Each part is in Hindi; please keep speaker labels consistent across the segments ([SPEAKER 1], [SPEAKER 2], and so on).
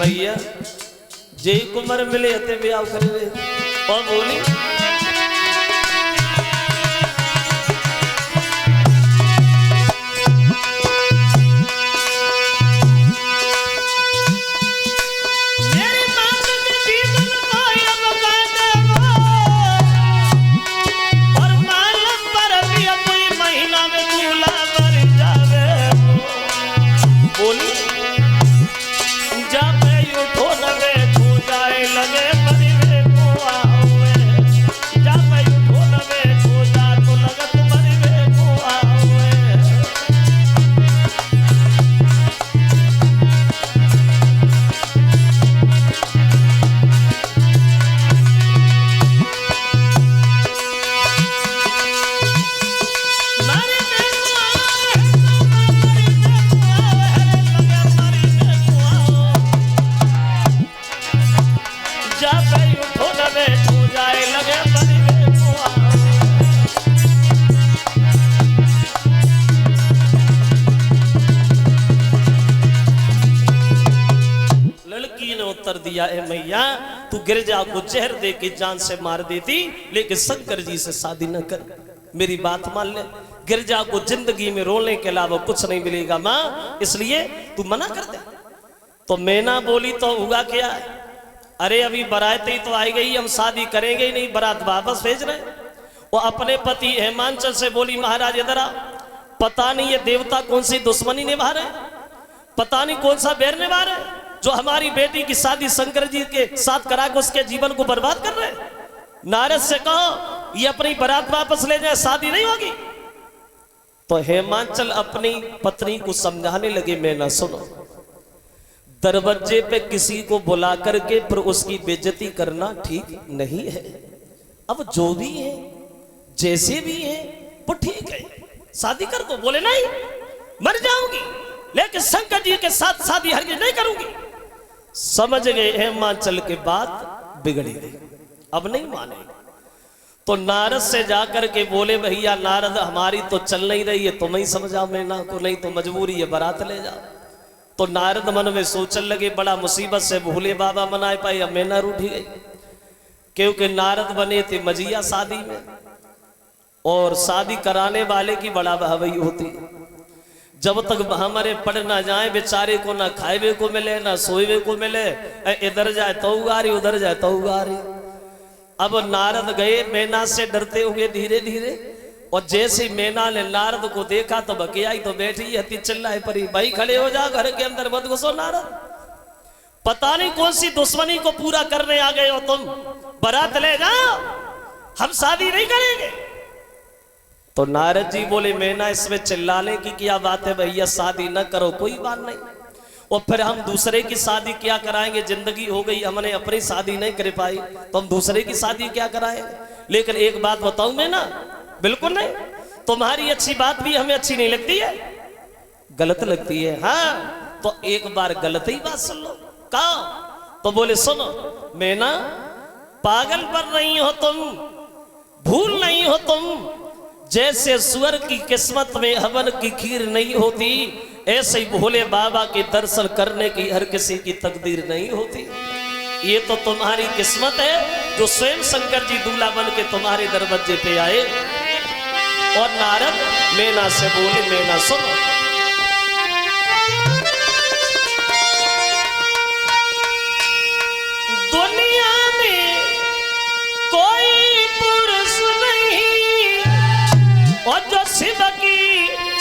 [SPEAKER 1] मैया जे कुमर मिले हते ब्याह करे और बोली उत्तर दिया है मैया तू गिरजा को जहर दे के जान से मार देती लेकिन शंकर जी से शादी न कर। मेरी बात मान ले, गिरजा को जिंदगी में रोने के अलावा कुछ नहीं मिलेगा माँ, इसलिए तू मना कर दे। तो मैना बोली तो हुआ क्या है, अरे अभी बारात ही तो आई गई, हम शादी करेंगे ही नहीं, बारात वापस भेज रहे। वो अपने पति हेमांचल से बोली महाराज इधर आ, पता नहीं ये देवता कौन सी दुश्मनी निभा रहे, पता नहीं कौन सा बैर निभा रहे जो हमारी बेटी की शादी शंकर जी के साथ करा के उसके जीवन को बर्बाद कर रहे। नारद से कहो ये अपनी बारात वापस ले जाए, शादी नहीं होगी। तो हेमांचल अपनी पत्नी को समझाने लगे, मैं ना सुनो, दरवाजे पे किसी को बुला करके फिर उसकी बेइज्जती करना ठीक नहीं है। अब जो भी है जैसे भी है वो ठीक है, शादी कर दो। बोले नहीं मर जाऊंगी लेकिन शंकर जी के साथ शादी हरगिज नहीं करूंगी। समझ गए हेमांचल के बात बिगड़ी गई, अब नहीं माने। तो नारद से जाकर के बोले भैया नारद हमारी तो चल नहीं रही है, तुम ही समझाओ मैना को, नहीं तो मजबूरी है बारात ले जाओ। तो नारद मन में सोचने लगे बड़ा मुसीबत से भोले बाबा मनाए पाए, अब मैना रूठी गई क्योंकि नारद बने थे मजिया शादी में और शादी कराने वाले की बड़ा भावई होती है। जब तक हमारे पढ़ ना जाए बेचारे को ना खाएवे को मिले ना सोएवे को मिले, इधर जाए तो उगारी उधर जाए तो उगारी। अब नारद गए मैना से डरते हुए धीरे धीरे, और जैसे मैना ने नारद को देखा तो बकियाई तो बैठी हती चिल्लाए परी भाई खड़े हो जा, घर के अंदर मत घुसो नारद, पता नहीं कौन सी दुश्मनी को पूरा करने आ गए हो तुम, बारात ले जाओ, हम शादी नहीं करेंगे। तो नारद जी बोले मैना इसमें चिल्लाने की क्या बात है भैया, शादी न करो कोई बात नहीं, और फिर हम दूसरे की शादी क्या कराएंगे, जिंदगी हो गई हमने अपनी शादी नहीं कर पाई तो हम दूसरे की शादी क्या कराएंगे। लेकिन एक बात बताऊं मैं ना, बिल्कुल नहीं, तुम्हारी अच्छी बात भी हमें अच्छी नहीं लगती है, गलत लगती है। हाँ तो एक बार गलत ही बात सुन लो। कहा? तो बोले सुनो मैना, पागल पर नहीं हो तुम, भूल नहीं हो तुम, जैसे सुअर की किस्मत में हवन की खीर नहीं होती, ऐसे ही भोले बाबा के दर्शन करने की हर किसी की तकदीर नहीं होती। ये तो तुम्हारी किस्मत है जो स्वयं शंकर जी दूल्हा बन के तुम्हारे दरवाजे पे आए। और नारद मैना से बोले मैना सुनो, दुनिया में कोई पुरुष नहीं और जो शिव की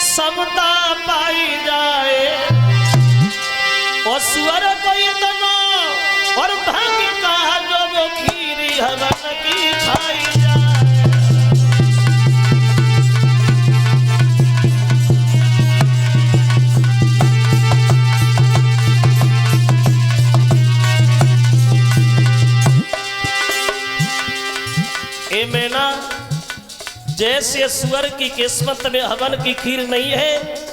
[SPEAKER 1] समता पाई जाए, और सुअर को इतना और भाग्य का जो वो खीरी हवन की खाई जाए। ए मैना, जैसे सुअर की किस्मत में हवन की खीर नहीं है,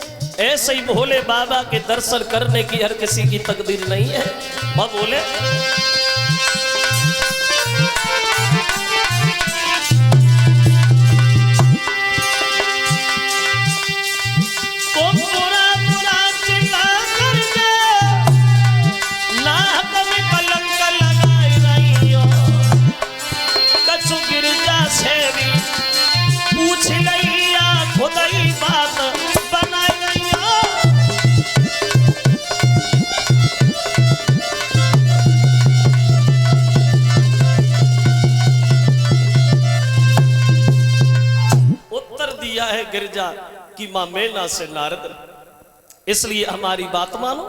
[SPEAKER 1] ऐसे ही भोले बाबा के दर्शन करने की हर किसी की तकदीर नहीं है। वह बोले तो बुरा बुरा चिल्ला कर ना है गिरजा की मां मेना से नारद, इसलिए हमारी बात मानो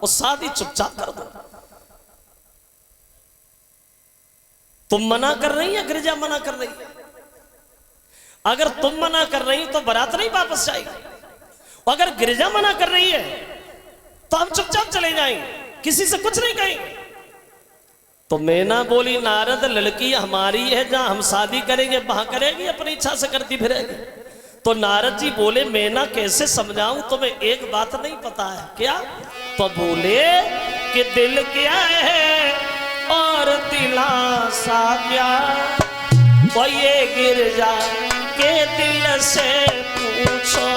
[SPEAKER 1] और शादी चुपचाप कर दो। तुम मना कर रही है, गिरजा मना कर रही है। अगर तुम मना कर रही तो बारात नहीं वापस जाएगी, अगर गिरजा मना कर रही है तो हम चुपचाप चले जाएंगे, किसी से कुछ नहीं कहेंगे। तो मैना बोली नारद लड़की हमारी है, जहां हम शादी करेंगे वहां करेगी, अपनी इच्छा से करती फिरेगी। तो नारद जी बोले मैना कैसे समझाऊं तुम्हें, एक बात नहीं पता है। क्या? तो बोले कि दिल क्या है और दिलासा क्या, तो ये गिरजा के दिल से पूछो।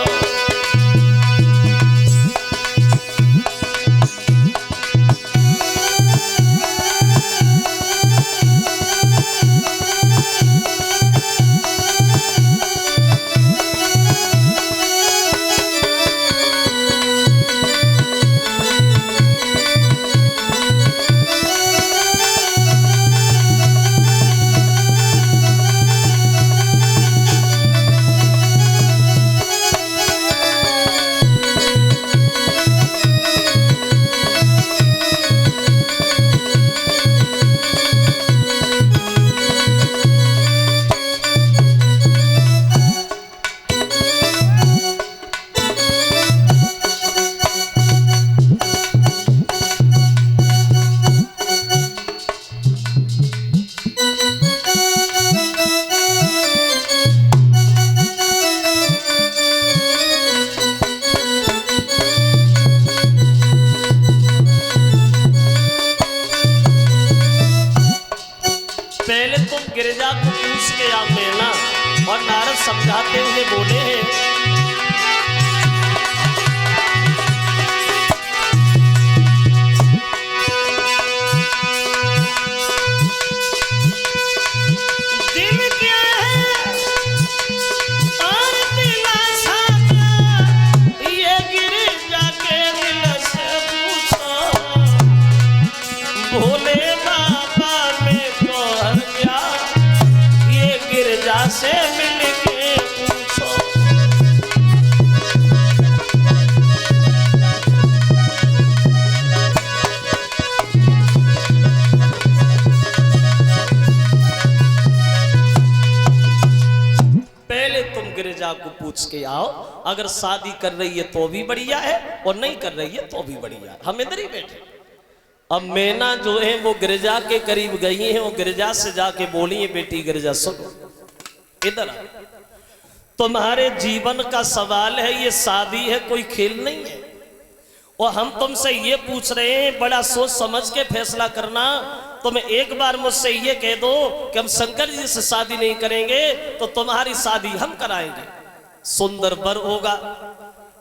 [SPEAKER 1] गिरजा को पूछ के आप लेना। और नारद समझाते हुए बोले हैं दिल क्या है और दिलासा क्या, ये गिरजा के दिल से पूछो। भोले बाबा ने कह दिया गिरजा से मिलके पूछो। पहले तुम गिरजा को पूछ के आओ, अगर शादी कर रही है तो भी बढ़िया है और नहीं कर रही है तो भी बढ़िया है, हम इधर ही बैठे। अब मैना जो है वो गिरजा के करीब गई है, वो गिरजा से जाके बोली है बेटी गिरजा सुनो इधर, तुम्हारे जीवन का सवाल है, ये शादी है कोई खेल नहीं है। और हम तुमसे ये पूछ रहे हैं, बड़ा सोच समझ के फैसला करना। तुम एक बार मुझसे ये कह दो कि हम शंकर जी से शादी नहीं करेंगे तो तुम्हारी शादी हम कराएंगे, सुंदर वर होगा,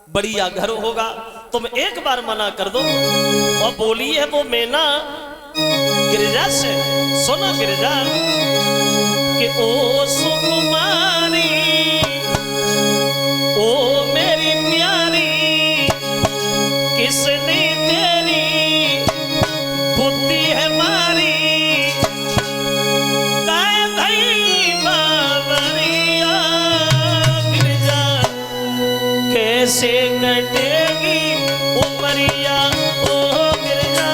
[SPEAKER 1] बढ़िया घर होगा। तुम एक बार मना कर दो। और बोली है वो मैना गिरजा से, सुनो गिरजा कि ओ सुकुमारी, ओ मेरी प्यारी, किसने तेरी बुद्धि है मारी, काय भई बाबरिया गिरजा, कैसे कटेगी उमरिया ओ गिरजा।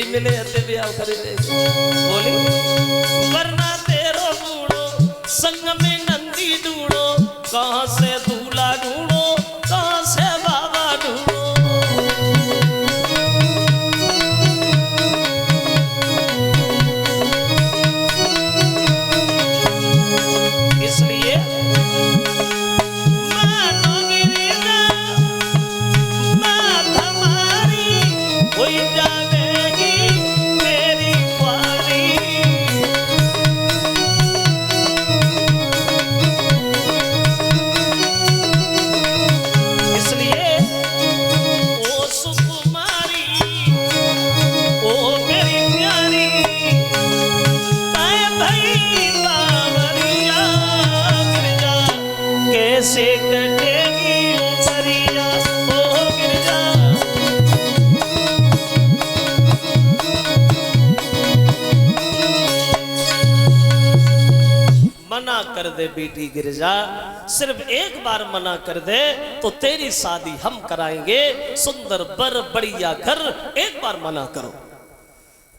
[SPEAKER 1] मिले हते ब्याह करे बोली वरना तेरो बूढ़ो संग में नंदी ढूंढो, कहां से दूल्हा ढूंढो, कहां से बाबा ढूंढो। इस कैसे कटेगी उमरिया ओ गिरजा। मना कर दे बेटी गिरजा, सिर्फ एक बार मना कर दे तो तेरी शादी हम कराएंगे, सुंदर बर बढ़िया घर, एक बार मना करो।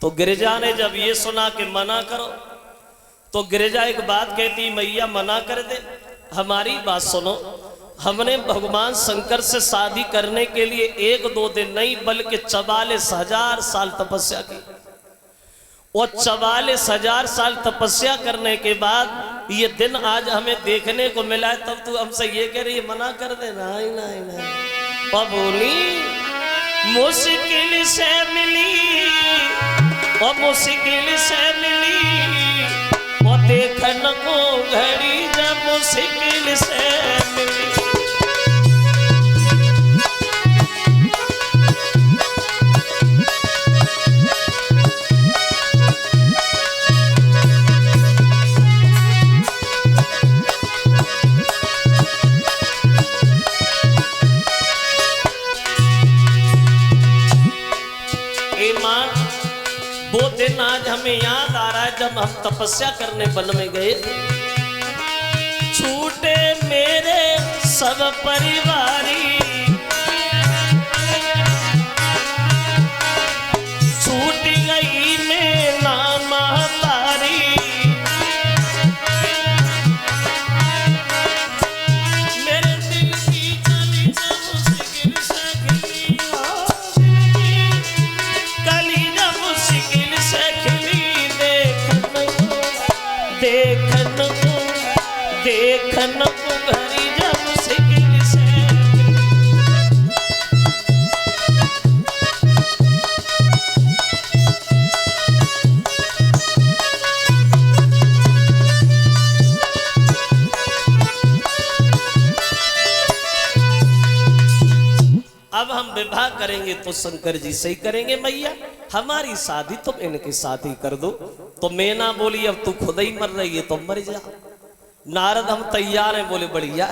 [SPEAKER 1] तो गिरजा ने जब ये सुना कि मना करो, तो गिरजा एक बात कहती, मैया मना कर दे, हमारी बात सुनो। हमने भगवान शंकर से शादी करने के लिए 1-2 दिन नहीं बल्कि 44,000 साल तपस्या की, और 44,000 साल तपस्या करने के बाद ये दिन आज हमें देखने को मिला है, तब तू हमसे ये कह रही है मना कर दे। नहीं नहीं नहीं, और बोली मुश्किल से मिली, और मुश्किल से मिली, और देखन को घड़ी जब मुश्किल से मिली। वो दिन आज हमें याद आ रहा है जब हम तपस्या करने वन में गए, छूटे मेरे सब परिवारी, छूट गई मैं नाम तारी, मेरे दिल की कली जब मुश्किल से खिली, कली जब मुश्किल से खिली, देखन को घड़ी जब मुश्किल से। अब हम विवाह करेंगे तो शंकर जी से ही करेंगे मैया, हमारी शादी तुम इनके साथ ही कर दो। तो मैना बोली अब तू खुद ही मर रही है तो मर जा। नारद हम तैयार हैं, बोले बढ़िया।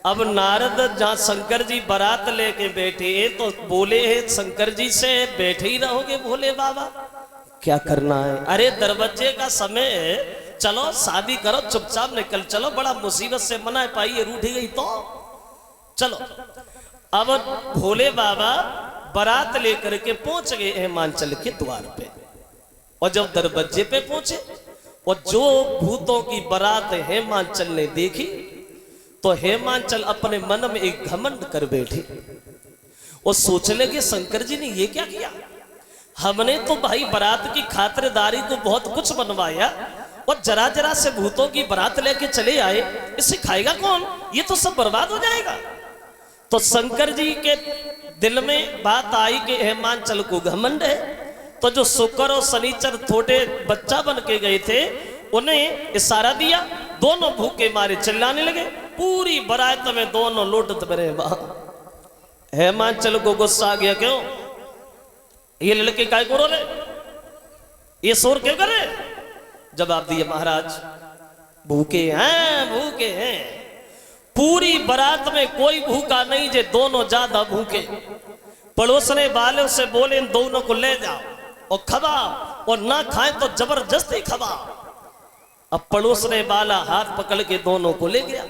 [SPEAKER 1] अब नारद जहाँ शंकर जी बारात लेके बैठे तो बोले शंकर जी से बैठे ही रहोगे भोले बाबा, क्या करना है? अरे दरवाजे का समय है, चलो शादी करो, चुपचाप निकल चलो, बड़ा मुसीबत से मना पाई, रूठी गई तो चलो। अब भोले बाबा बारात लेकर के पहुंच गए हेमांचल के द्वार पे, और जब दरवाजे पे पहुंचे और जो भूतों की बारात हेमांचल ने देखी तो हेमांचल अपने मन में एक घमंड कर बैठी और सोचने लगे शंकर जी ने ये क्या किया, हमने तो भाई बारात की खातिरदारी को बहुत कुछ बनवाया और जरा जरा से भूतों की बारात लेके चले आए, इसे खाएगा कौन, ये तो सब बर्बाद हो जाएगा। तो शंकर जी के दिल में बात आई कि हेमांचल को घमंड है, तो जो शुक्र और शनिचर थोड़े बच्चा बन के गए थे उन्हें इशारा दिया, दोनों भूखे मारे चिल्लाने लगे, पूरी बारात में दोनों लौटत बने। हेमांचल को गुस्सा आ गया, क्यों ये लड़के काय को रोले, ये शोर क्यों करे? जवाब दिया महाराज भूखे हैं, भूखे हैं, पूरी बारात में कोई भूखा नहीं, जे दोनों ज्यादा भूखे। पड़ोसने वाले से बोले इन दोनों को ले जाओ और खबा, और ना खाए तो जबरदस्ती खबा। अब पड़ोसने वाला हाथ पकड़ के दोनों को ले गया,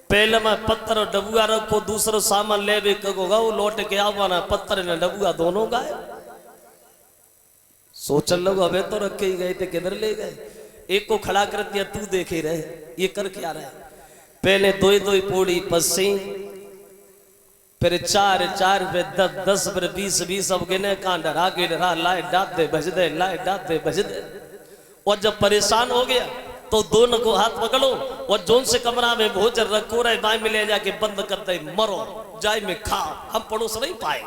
[SPEAKER 1] पहले में पत्थर और डबुआ रखो, दूसरा सामान ले भी गो लौट के आवाना, पत्थर ने डबुआ दोनों गाय। सोचल लोग अबे तो रखे ही गए थे, किधर ले गए? एक को खड़ा कर दिया, तू देखे रहे ये कर क्या रहे। पहले 2-2 पूड़ी पसी, फिर 4-4 पे 10-10 फिर 20-20 अब गिने कान डरा के डरा, लाए डाट दे बज दे, लाए डाट दे बज दे। और जब परेशान हो गया तो दोनों को हाथ पकड़ो और जोन से कमरा में भोजन रखो रहे, बाई में ले जाके बंद कर दे, मरो जाए में खाओ, हम पड़ोस नहीं पाए।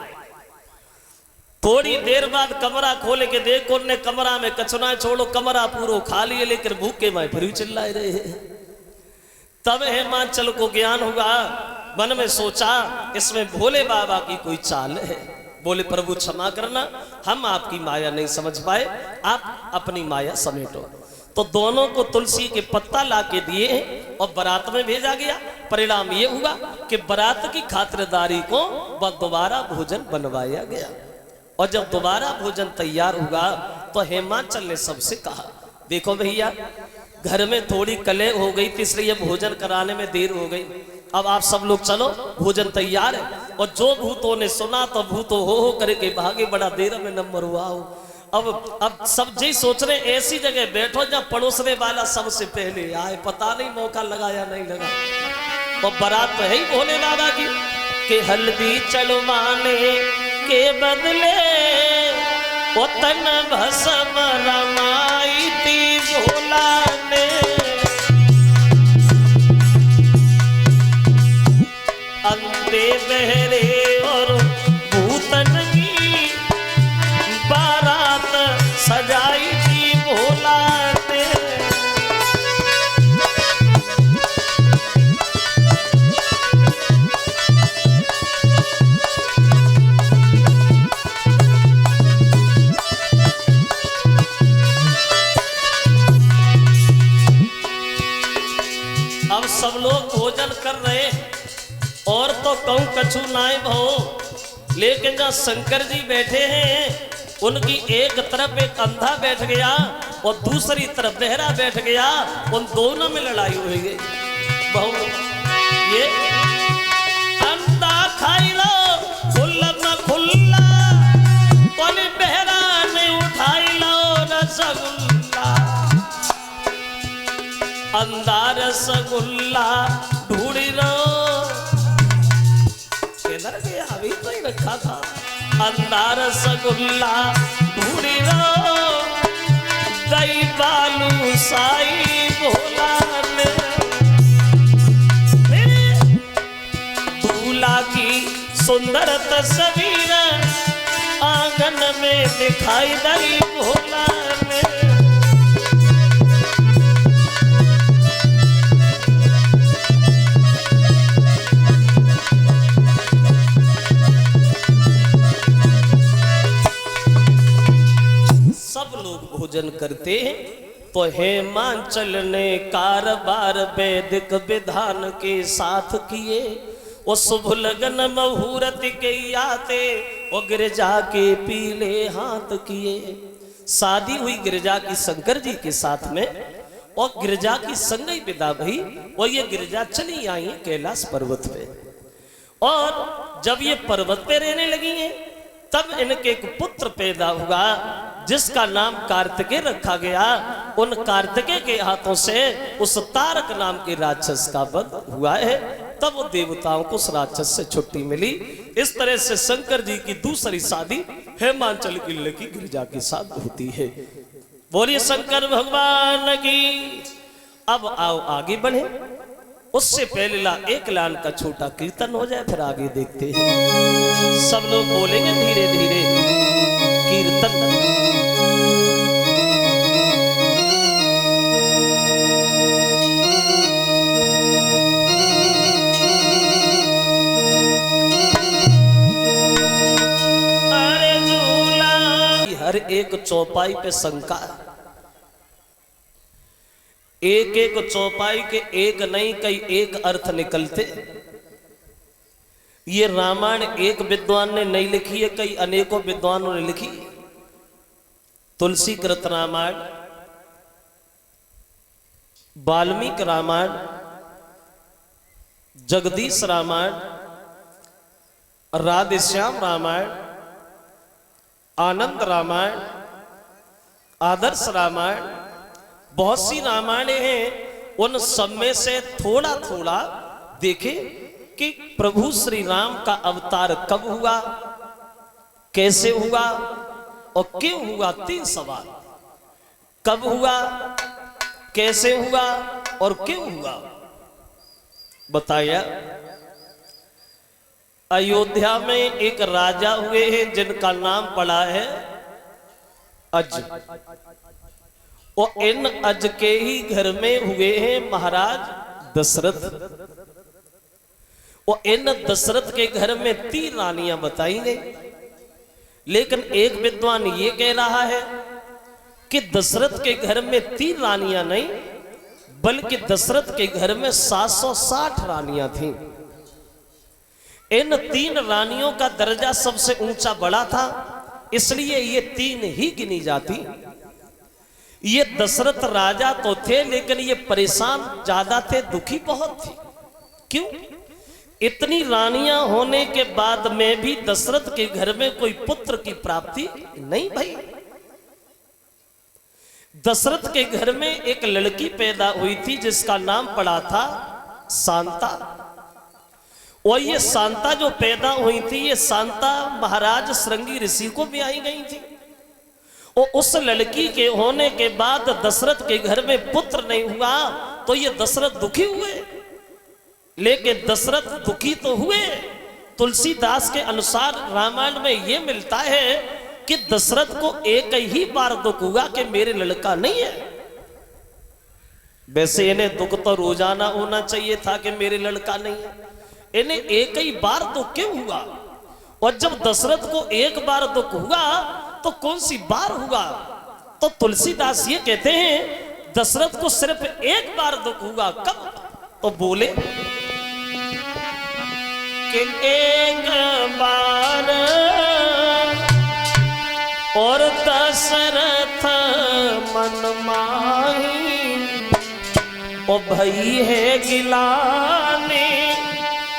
[SPEAKER 1] थोड़ी देर बाद कमरा खोले के देखो, ने कमरा में कचना छोड़ो, कमरा पूरा खा लिए, लेकर भूखे में फिर भी चिल्लाए रहे। तब हेमांचल को ज्ञान होगा, मन में सोचा इसमें भोले बाबा की कोई चाल है। बोले प्रभु क्षमा करना, हम आपकी माया नहीं समझ पाए, आप अपनी माया समेटो। तो दोनों को तुलसी के पत्ता ला के दिए और बारात में भेजा गया। परिणाम ये हुआ कि बारात की खातिरदारी को वह दोबारा भोजन बनवाया गया। और जब दोबारा भोजन तैयार हुआ तो हेमांचल ने सबसे कहा, देखो भैया घर में थोड़ी कलह हो गई थी, इसलिए भोजन कराने में देर हो गई। अब आप सब लोग चलो, भोजन तैयार है। और जो भूतों ने सुना तो भूतों हो करके भागे, बड़ा देर में नंबर हुआ हो। अब सब जी सोच रहे ऐसी जगह बैठो जहाँ पड़ोसने वाला सबसे पहले आए, पता नहीं मौका लगा या नहीं लगा। और बारात तो है ही भोले बाबा की कि हल्दी चढ़वाने के बदले वो तन भस्म रमाई थी भोला ने। अंधे बहरे और भूतन की बारात सजाई थी भोला ने। अब सब लोग भोजन कर रहे और तो कहूं कछु नाय भो, लेकिन जहाँ शंकर जी बैठे हैं उनकी एक तरफ एक अंधा बैठ गया और दूसरी तरफ बहरा बैठ गया। उन दोनों में लड़ाई हुई गई। बहु ये अंधा खाई लो खुल्ला न खुल्ला, कोनी बहरा ने उठाई लो रसगुल्ला। अंधा रसगुल्ला ढूंढी लो, किधर गया अभी तो ही रखा था। अंधा रसगुल्ला ढूंढी लो, दही बालू साई भोला ने। दूल्हा की सुंदर तस्वीर आंगन में दिखाई दई भोला ने। भोजन करते हैं तो हेमांचल ने कारबार वैदिक विधान के साथ किए। वो शुभ लगन मुहूर्त के आते वो गिरजा के पीले हाथ किए। शादी हुई गिरजा की शंकर जी के साथ में और गिरजा की संगई विदा भई। और ये गिरजा चली आई कैलाश पर्वत पे। और जब ये पर्वत पे रहने लगी हैं तब इनके एक पुत्र पैदा हुआ जिसका नाम कार्तिकेय रखा गया। उन कार्तिकेय के हाथों से उस तारक नाम के राक्षस का वध हुआ है। तब वो देवताओं को उस राक्षस से छुट्टी मिली। इस तरह से शंकर जी की दूसरी शादी हेमांचल की लड़की गिरिजा के साथ होती है। बोलिए शंकर भगवान की। अब आओ आगे बढ़े, उससे पहले एक लाइन का छोटा कीर्तन हो जाए, फिर आगे देखते हैं। सब लोग बोलेंगे धीरे धीरे कीर्तन। अरे झूला हर एक चौपाई पे शंका, एक एक चौपाई के एक नहीं कई एक अर्थ निकलते। ये रामायण एक विद्वान ने नहीं लिखी है, कई अनेकों विद्वानों ने लिखी। तुलसी कृत रामायण, वाल्मीकि रामायण, जगदीश रामायण, राधेश्याम रामायण, आनंद रामायण, आदर्श रामायण, बहुत सी रामायणें हैं। उन सब में से थोड़ा थोड़ा देखें कि प्रभु श्री राम का अवतार कब हुआ, कैसे हुआ और क्यों हुआ। 3 सवाल, कब हुआ, कैसे हुआ और क्यों हुआ। बताया अयोध्या में एक राजा हुए हैं जिनका नाम पड़ा है अज। और इन अज के ही घर में हुए हैं महाराज दशरथ। और इन दशरथ के घर में 3 रानियां बताई गई। लेकिन एक विद्वान ये कह रहा है कि दशरथ के घर में 3 रानियां नहीं बल्कि दशरथ के घर में 760 रानियां थीं। इन 3 रानियों का दर्जा सबसे ऊंचा बड़ा था, इसलिए ये 3 ही गिनी जाती। ये दशरथ राजा तो थे, लेकिन ये परेशान ज्यादा थे, दुखी बहुत थे। क्यों? इतनी रानियां होने के बाद में भी दशरथ के घर में कोई पुत्र की प्राप्ति नहीं भई। दशरथ के घर में एक लड़की पैदा हुई थी जिसका नाम पड़ा था शांता। और ये शांता जो पैदा हुई थी, ये शांता महाराज श्रृंगी ऋषि को भी आई गई थी। और उस लड़की के होने के बाद दशरथ के घर में पुत्र नहीं हुआ तो ये दशरथ दुखी हुए। लेकिन दशरथ दुखी तो हुए, तुलसीदास के अनुसार रामायण में यह मिलता है कि दशरथ को एक ही बार दुख हुआ कि मेरे लड़का नहीं है। वैसे इन्हें दुख तो रोजाना होना चाहिए था कि मेरे लड़का नहीं है, इन्हें एक ही बार दुख क्यों हुआ? और जब दशरथ को एक बार दुख हुआ तो कौन सी बार हुआ? तो तुलसीदास ये कहते हैं दशरथ को सिर्फ एक बार दुख हुआ। कब? तो बोले कि एक बार और दशरथ मन माही, ओ भई है गिलानी,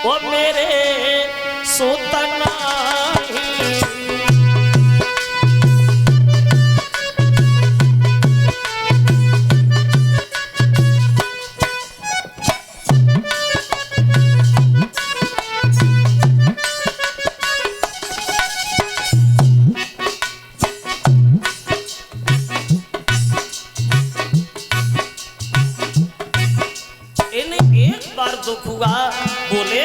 [SPEAKER 1] ओ मेरे सुतनाही। दुख हुआ, बोले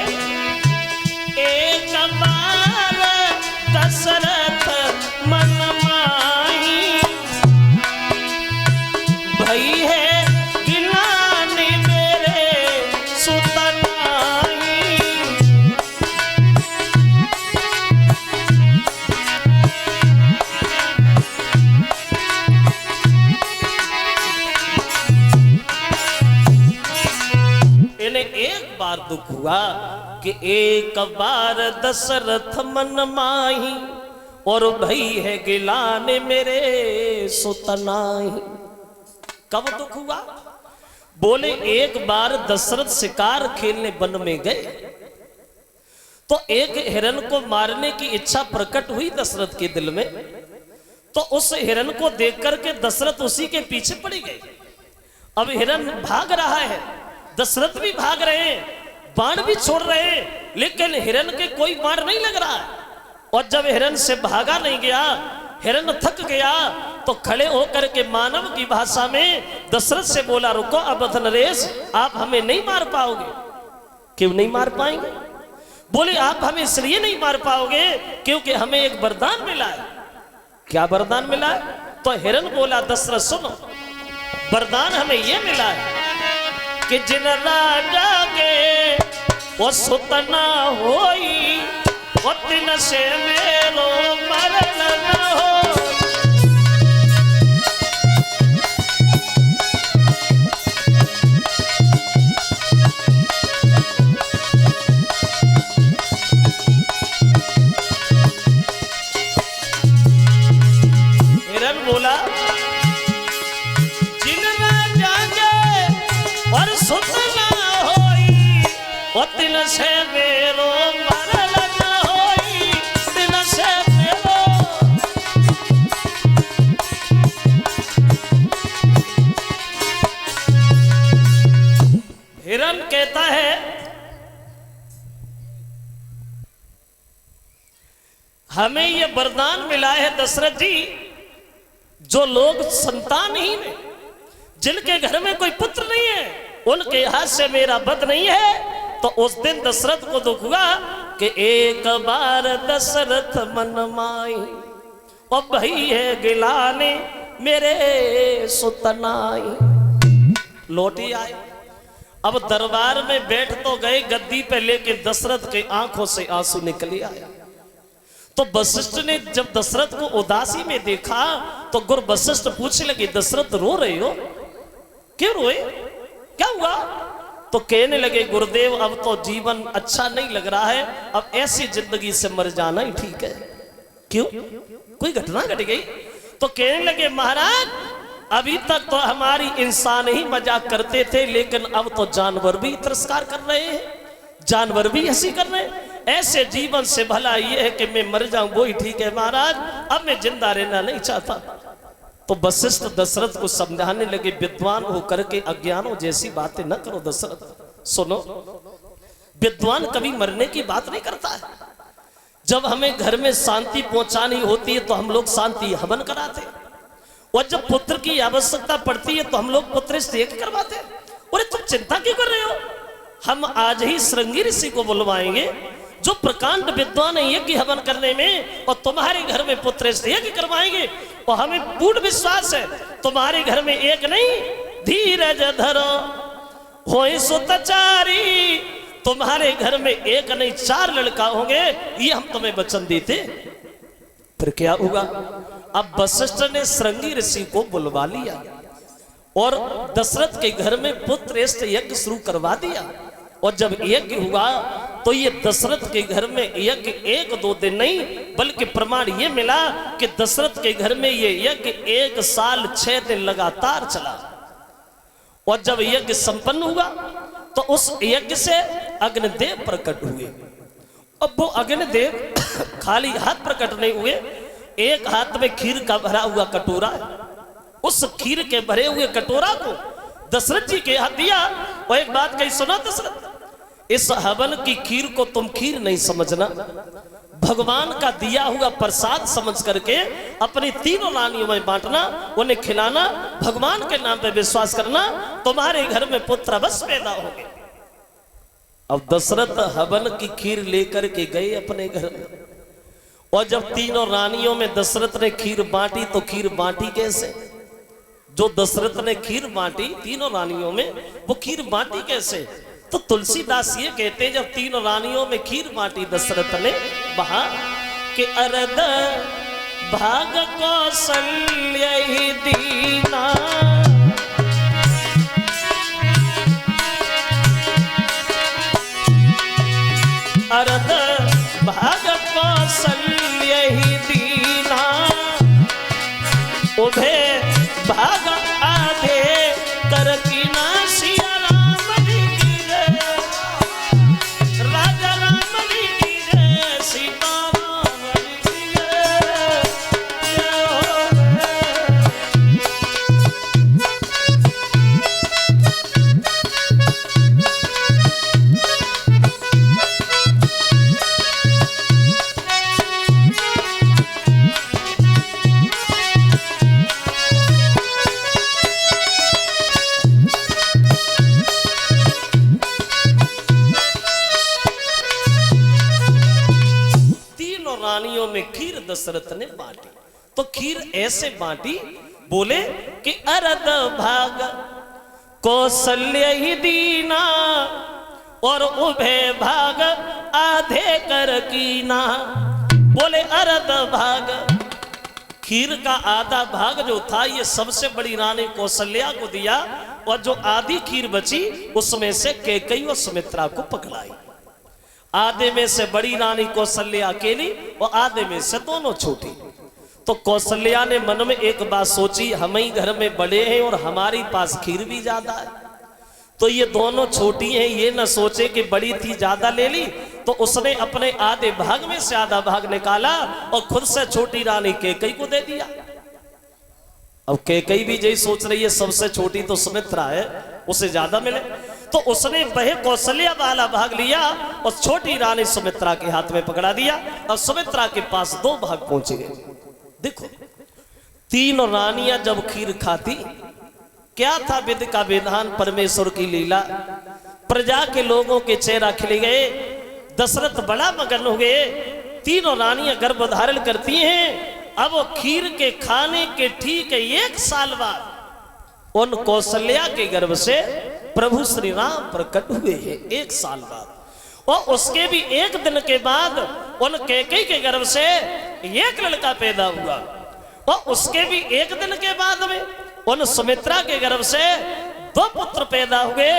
[SPEAKER 1] एक बार दशरथ मन माही, भई है गिलानी मेरे सुतनाही। एक बार दुख हुआ कि एक बार दशरथ मन माही, और भई है गिलाने मेरे सुतनाही। कब दुख हुआ? बोले एक बार दशरथ शिकार खेलने वन में गए तो एक हिरन को मारने की इच्छा प्रकट हुई दशरथ के दिल में। तो उस हिरन को देख करके दशरथ उसी के पीछे पड़ गए। अब हिरन भाग रहा है, दशरथ भी भाग रहे हैं, बाण भी छोड़ रहे हैं, लेकिन हिरन के कोई बाण नहीं लग रहा है। और जब हिरन से भागा नहीं गया, हिरन थक गया, तो खड़े होकर के मानव की भाषा में दशरथ से बोला, रुको अब नरेश, आप हमें नहीं मार पाओगे। क्यों नहीं मार पाएंगे? बोले आप हमें इसलिए नहीं मार पाओगे क्योंकि हमें एक वरदान मिला है। क्या वरदान मिला है? तो हिरन बोला, दशरथ सुनो, वरदान हमें यह मिला है कि जिन राजा के वो सुतना होई, वो दिन से मेरो मरण न हो। हिरन बोला, जिन राजा के और सुतना होई, वो दिन से मेरो मरण न होई, दिन से मेरो। हिरन कहता है, हमें ये वरदान मिला है दशरथ जी, जो लोग संतानहीन है, जिनके घर में कोई पुत्र नहीं है, उनके हाथ से मेरा वध नहीं है। तो उस दिन दशरथ को दुख हुआ कि एक बार दशरथ मन माई, और भई है गिलाने मेरे सुतनाई। लौटी आए, अब दरबार में बैठ तो गए गद्दी पे, लेके दशरथ के आंखों से आंसू निकल आया। तो वशिष्ठ ने जब दशरथ को उदासी में देखा, तो गुरु वशिष्ठ पूछने लगे, दशरथ रो रहे हो, क्यों रोए? क्या हुआ? तो कहने लगे गुरुदेव अब तो जीवन अच्छा नहीं लग रहा है, अब ऐसी जिंदगी से मर जाना ही ठीक है। क्यों? कोई घटना घट गई? तो कहने लगे महाराज अभी तक तो हमारी इंसान ही मजाक करते थे, लेकिन अब तो जानवर भी तिरस्कार कर रहे हैं, जानवर भी हंसी कर रहे हैं। ऐसे जीवन से भला ये है कि मैं मर जाऊं वो ही ठीक है महाराज, अब मैं जिंदा रहना नहीं चाहता। तो वशिष्ठ दशरथ को समझाने लगे विद्वान होकर के अज्ञानों जैसी बातें न करो दशरथ। सुनो, विद्वान कभी मरने की बात नहीं करता है। जब हमें घर में शांति पहुंचानी होती है तो हम लोग शांति हवन कराते, और जब पुत्र की आवश्यकता पड़ती है तो हम लोग पुत्र यज्ञ करवाते। अरे तुम चिंता क्यों कर रहे हो? हम आज ही श्रृंगी ऋषि को बुलवाएंगे जो प्रकांड विद्वान है यज्ञ हवन करने में, और तुम्हारे घर में पुत्र यज्ञ करवाएंगे। और हमें पूर्ण विश्वास है तुम्हारे घर में एक नहीं, धीरज धरो होए सुतचारी, तुम्हारे घर में एक नहीं 4 लड़का होंगे, ये हम तुम्हें वचन देते। फिर क्या हुआ? अब वशिष्ठ ने श्रृंगी ऋषि को बुलवा लिया और दशरथ के घर में पुत्र यज्ञ शुरू करवा दिया। और जब यज्ञ हुआ तो ये दशरथ के घर में यज्ञ 1-2 दिन नहीं, बल्कि प्रमाण ये मिला कि दशरथ के घर में ये यज्ञ 1 साल 6 दिन लगातार चला। और जब यज्ञ संपन्न हुआ तो उस यज्ञ से अग्निदेव प्रकट हुए। अब वो अग्निदेव खाली हाथ प्रकट नहीं हुए, एक हाथ में खीर का भरा हुआ कटोरा है, उस खीर के भरे हुए कटोरा को दशरथ जी के हाथ दिया। और एक बात कही सुना दशरथ, इस हवन की खीर को तुम खीर नहीं समझना, भगवान का दिया हुआ प्रसाद समझ करके अपनी 3 रानियों में बांटना, उन्हें खिलाना, भगवान के नाम पे विश्वास करना, तुम्हारे घर में पुत्र अवश्य पैदा होंगे। अब दशरथ हवन की खीर लेकर के गए अपने घर में, और जब 3 रानियों में दशरथ ने खीर बांटी तो खीर बांटी कैसे? जो दशरथ ने खीर बांटी 3 रानियों में, वो खीर बांटी कैसे? तो तुलसीदास ये कहते हैं जब 3 रानियों में खीर बांटी दशरथ ने वहां के अरद भाग कौशल्य ही दीना, अरद भाग कौशल्य ही दीना, उभे भाग आधे कर की नासिया राम जी की जय, राजा राम जी की जय, सीता राम जी की जय, जय हो। रानियों में खीर दशरथ ने बांटी। तो खीर ऐसे बांटी, बोले कि अरद भाग कौशल्य ही दीना, और उभे भाग आधे कर कीना। बोले अरद भाग, खीर का आधा भाग जो था ये सबसे बड़ी रानी कौशल्या को दिया, और जो आधी खीर बची उसमें से कैकेयी और सुमित्रा को पकड़ाई। आधे में से बड़ी रानी कौशल्या अकेली और आधे में से दोनों छोटी। तो कौशल्या ने मन में एक बात सोची, हम ही घर में बड़े हैं और हमारी पास खीर भी ज्यादा है, तो ये दोनों छोटी हैं, ये न सोचे कि बड़ी थी ज्यादा ले ली। तो उसने अपने आधे भाग में से आधा भाग निकाला और खुद से छोटी रानी कैकेयी को दे दिया। अब कैकेयी भी यही सोच रही है सबसे छोटी तो सुमित्रा है, उसे ज्यादा मिले, तो उसने वह कौशल्या वाला भाग लिया और छोटी रानी सुमित्रा के हाथ में पकड़ा दिया, और सुमित्रा के पास 2 भाग पहुंचे गए। देखो 3 रानियां जब खीर खाती, क्या था विधि का विधान, परमेश्वर की लीला, प्रजा के लोगों के चेहरा खिले गए। दशरथ बड़ा मगन हो गए। 3 रानियां गर्भ धारण करती हैं। अब वो खीर के खाने के ठीक 1 साल बाद उन कौशल्या के गर्भ से प्रभु श्री राम प्रकट हुए हैं, 1 साल बाद। और उसके भी 1 दिन के बाद उन कैकेयी के गर्भ से 1 लड़का पैदा हुआ, और उसके भी 1 दिन के बाद में उन सुमित्रा के गर्भ से दो पुत्र पैदा हुए,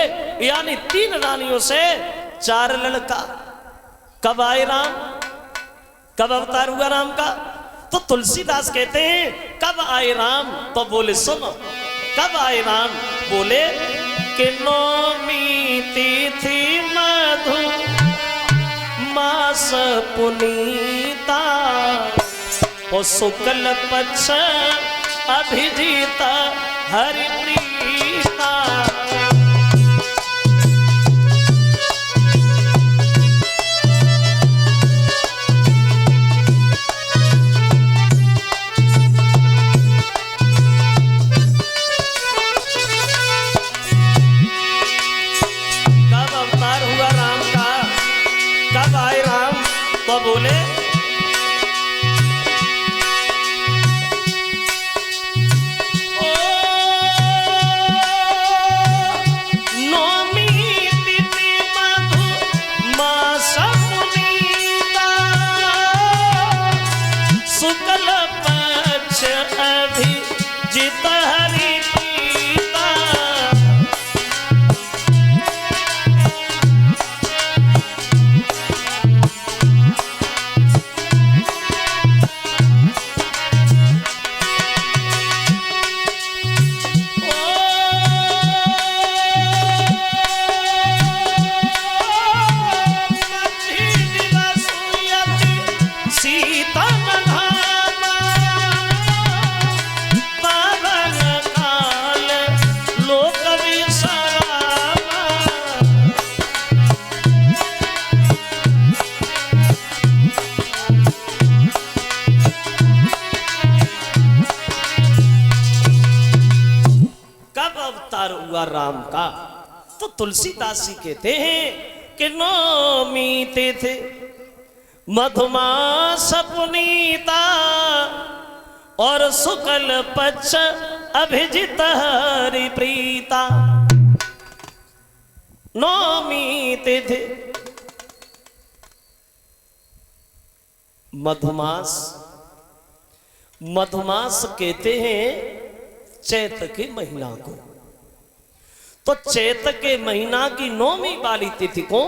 [SPEAKER 1] यानी 3 रानियों से 4 लड़का। कब आए राम, कब अवतार हुआ राम का? तो तुलसीदास कहते हैं कब आए राम, तो बोले सुनो कब आए राम, बोले कि नौमी तिथि मधु मास पुनीता, और शुक्ल पक्ष अभिजीत हरि प्रीता। कब अवतार हुआ राम का, कब आए राम, तो बोले हुआ राम का। तो तुलसीदास जी कहते हैं कि नौमी तिथि मधुमास पुनीता, और शुक्ल पक्ष अभिजित हरि प्रीता। नौमी तिथि मधुमास, मधुमास कहते हैं चैत के महीना को। तो चैत के महीना की नौमी वाली तिथि को,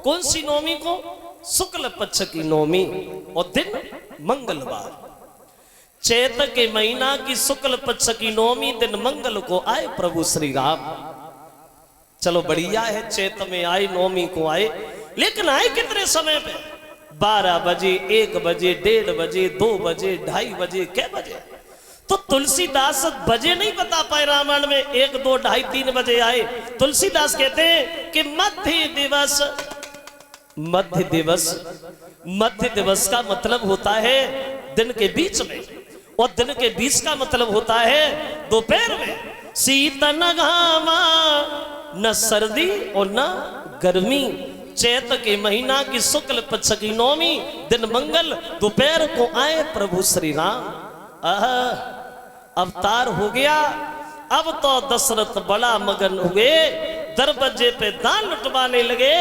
[SPEAKER 1] कौन सी नौमी को? शुक्ल पक्ष की नौमी, और दिन मंगलवार। चैत के महीना की शुक्ल पक्ष की नौमी दिन मंगल को आए प्रभु श्री राम। चलो बढ़िया है, चैत में आए, नौमी को आए, लेकिन आए कितने समय पे? 12 बजे, 1 बजे, 1:30 बजे, 2 बजे, 2:30 बजे, क्या बजे? तो तुलसीदास बजे नहीं बता पाए रामायण में, 1, 2, 2:30, 3 बजे आए। तुलसीदास कहते हैं कि मध्य दिवस, मध्य दिवस, मध्य दिवस का मतलब होता है दिन के बीच में, और दिन के बीच का मतलब होता है दोपहर में। शीत न घामा, न सर्दी और न गर्मी। चैत के महीना की शुक्ल पक्ष की नौमी दिन मंगल, दोपहर को आए प्रभु श्री राम। अवतार हो गया। अब तो दशरथ बड़ा मगन हुए, दरवाजे पे दान लुटवाने लगे,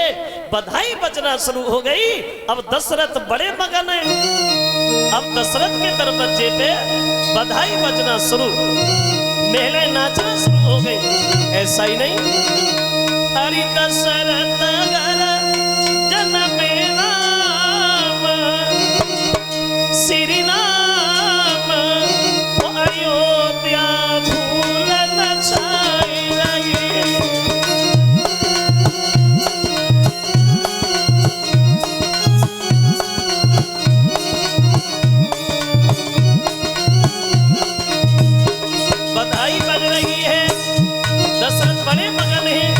[SPEAKER 1] बधाई बजना शुरू हो गई। अब दशरथ बड़े मगन हैं, अब दशरथ के दरवाजे पे बधाई बजना शुरू, मेले नाचना शुरू हो गई। ऐसा ही नहीं, हरि दशरथ जनमे राम, श्री राम अयोध्या भूल न छाई रही। बधाई बज रही है, दशरथ बड़े मगन हैं।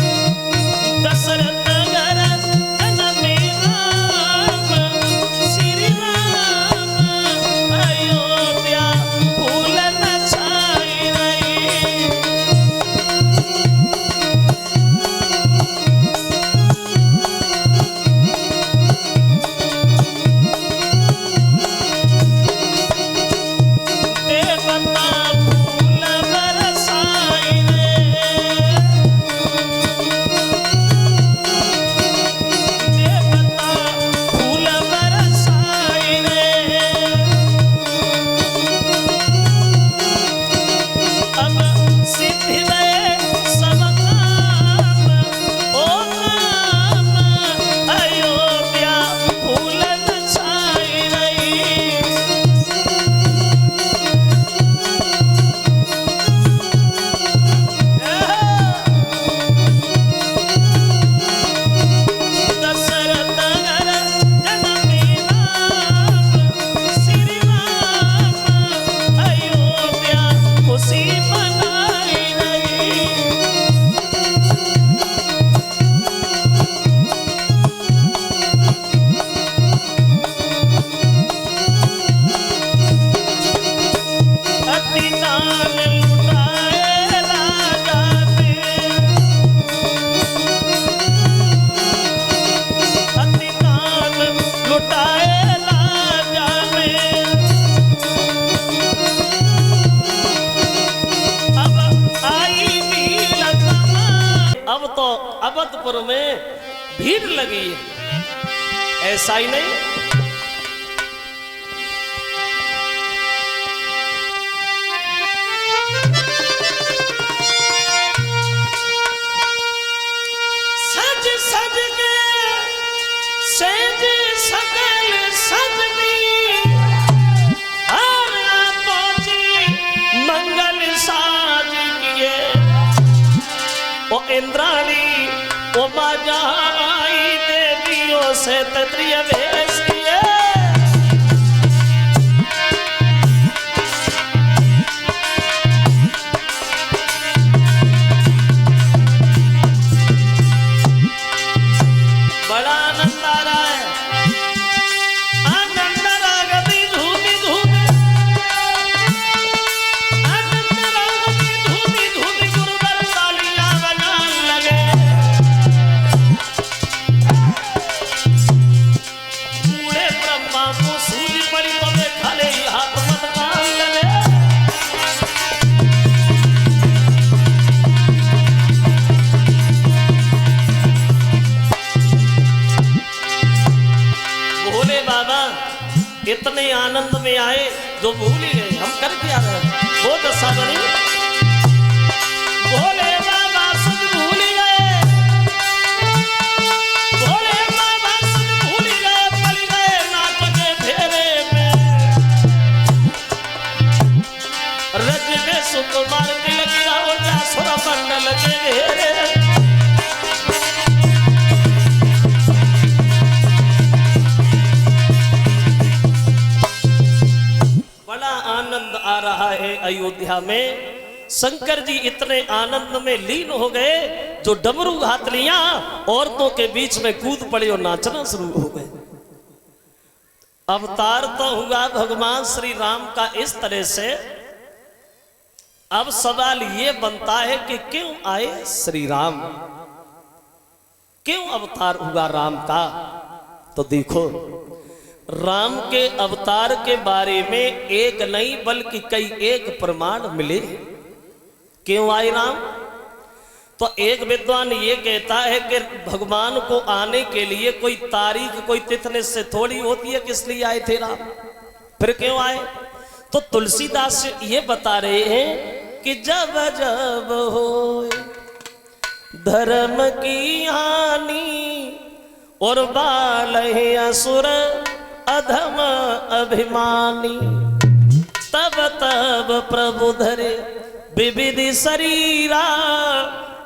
[SPEAKER 1] दशरथ घर अमरपुर में भीड़ लगी है। ऐसा ही नहीं, सज सज के सेज सकल सजनी हर पहुंची मंगल साज किए। ओ इंद्राणी ओ बाजाई देवियों से तत्रिय वेश किए। बड़ा आनंद आ रहा है, आनंद रागती धूमी धूमी, आनंद रागती धूमी धूमी गुरुवर तालियां बजाने लगे। बूढ़े ब्रह्मा को सूझ पड़ी तो वे खड़े ही हाथ मटकाने लगे। भोले बाबा इतने आनंद में आए जो भूल ही गए हम कर क्या रहे। वो दशा बनी, भोले बाबा सब भूल ही गए, भोले बाबा सब भूल ही गए, पल गए नाच के फेरे में। रज में सुकुमार तिलक रावण सुर मंडल के घेरे। आनंद आ रहा है अयोध्या में। शंकर जी इतने आनंद में लीन हो गए जो डमरू हाथ लिया औरतों के बीच में कूद पड़े और नाचना शुरू हो गए। अवतार तो हुआ भगवान श्री राम का इस तरह से। अब सवाल ये बनता है कि क्यों आए श्री राम, क्यों अवतार हुआ राम का। तो देखो, राम के अवतार के बारे में एक नहीं बल्कि कई एक प्रमाण मिले। क्यों आए राम, तो एक विद्वान ये कहता है कि भगवान को आने के लिए कोई तारीख कोई तिथि से थोड़ी होती है, किस लिए आए थे राम। फिर क्यों आए, तो तुलसीदास ये बता रहे हैं कि जब जब हो धर्म की हानि और बाल है असुर अधम अभिमानी, तब तब प्रभु धरे विविध शरीरा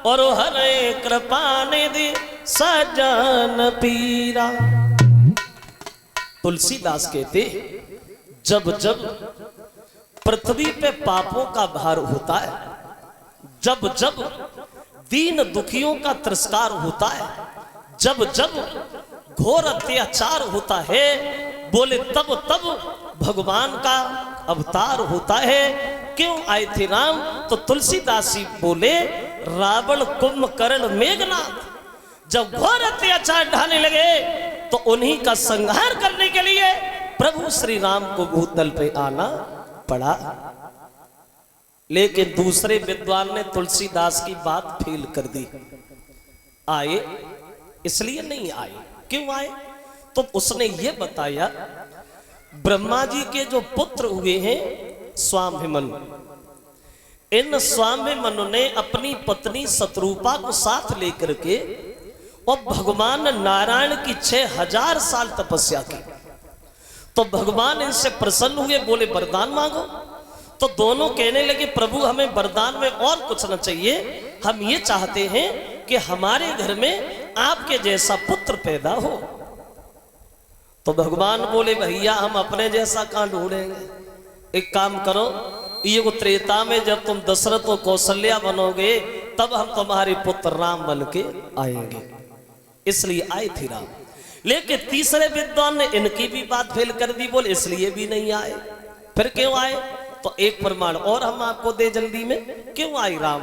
[SPEAKER 1] और हरे कृपा निधि सजन पीरा। तुलसीदास कहते जब जब पृथ्वी पे पापों का भार होता है, जब जब दीन दुखियों का तिरस्कार होता है, जब जब घोर अत्याचार होता है, बोले तब तब भगवान का अवतार होता है। क्यों आए थे राम, तो तुलसीदास जी बोले रावण कुंभकर्ण मेघनाथ जब घोर अत्याचार ढाने लगे तो उन्हीं का संहार करने के लिए प्रभु श्री राम को भूतल पे आना पड़ा। लेकिन दूसरे विद्वान ने तुलसीदास की बात फेल कर दी। आए इसलिए नहीं आए, क्यों आए, तो उसने ये बताया ब्रह्मा जी के जो पुत्र हुए हैं स्वामिमनु, इन स्वामिमनु ने अपनी पत्नी शत्रुपा को साथ लेकर के और भगवान नारायण की 6000 साल तपस्या की। तो भगवान इनसे प्रसन्न हुए, बोले वरदान मांगो। तो दोनों कहने लगे प्रभु हमें वरदान में और कुछ न चाहिए, हम ये चाहते हैं कि हमारे घर में आपके जैसा पुत्र पैदा हो। तो भगवान बोले भैया हम अपने जैसा कहां ढूंढेंगे, एक काम करो, ये को त्रेता में जब तुम दशरथ और कौशल्या बनोगे तब हम तुम्हारे पुत्र राम बन के आएंगे, इसलिए आए थे राम। लेकिन तीसरे विद्वान ने इनकी भी बात फेल कर दी, बोले इसलिए भी नहीं आए। फिर क्यों आए, तो एक प्रमाण और हम आपको दे जल्दी में, क्यों आए राम।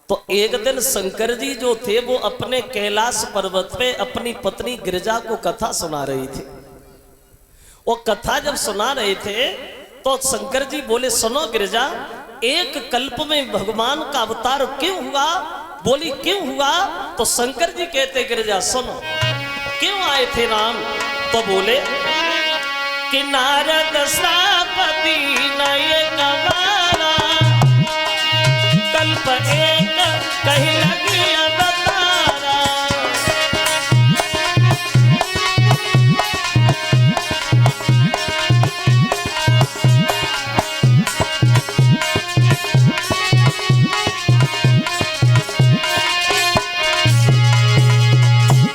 [SPEAKER 1] तो एक दिन शंकर जी जो थे वो अपने कैलाश पर्वत पे अपनी पत्नी गिरिजा को कथा सुना रही थी। वो कथा जब सुना रहे थे तो शंकर जी बोले सुनो गिरिजा, एक कल्प में भगवान का अवतार क्यों हुआ बोली क्यों हुआ? तो शंकर जी कहते गिरिजा सुनो क्यों आए थे राम? तो बोले कि नारद श्रापति नये गवारा, कल्प एक कहीं लगी अवतारा।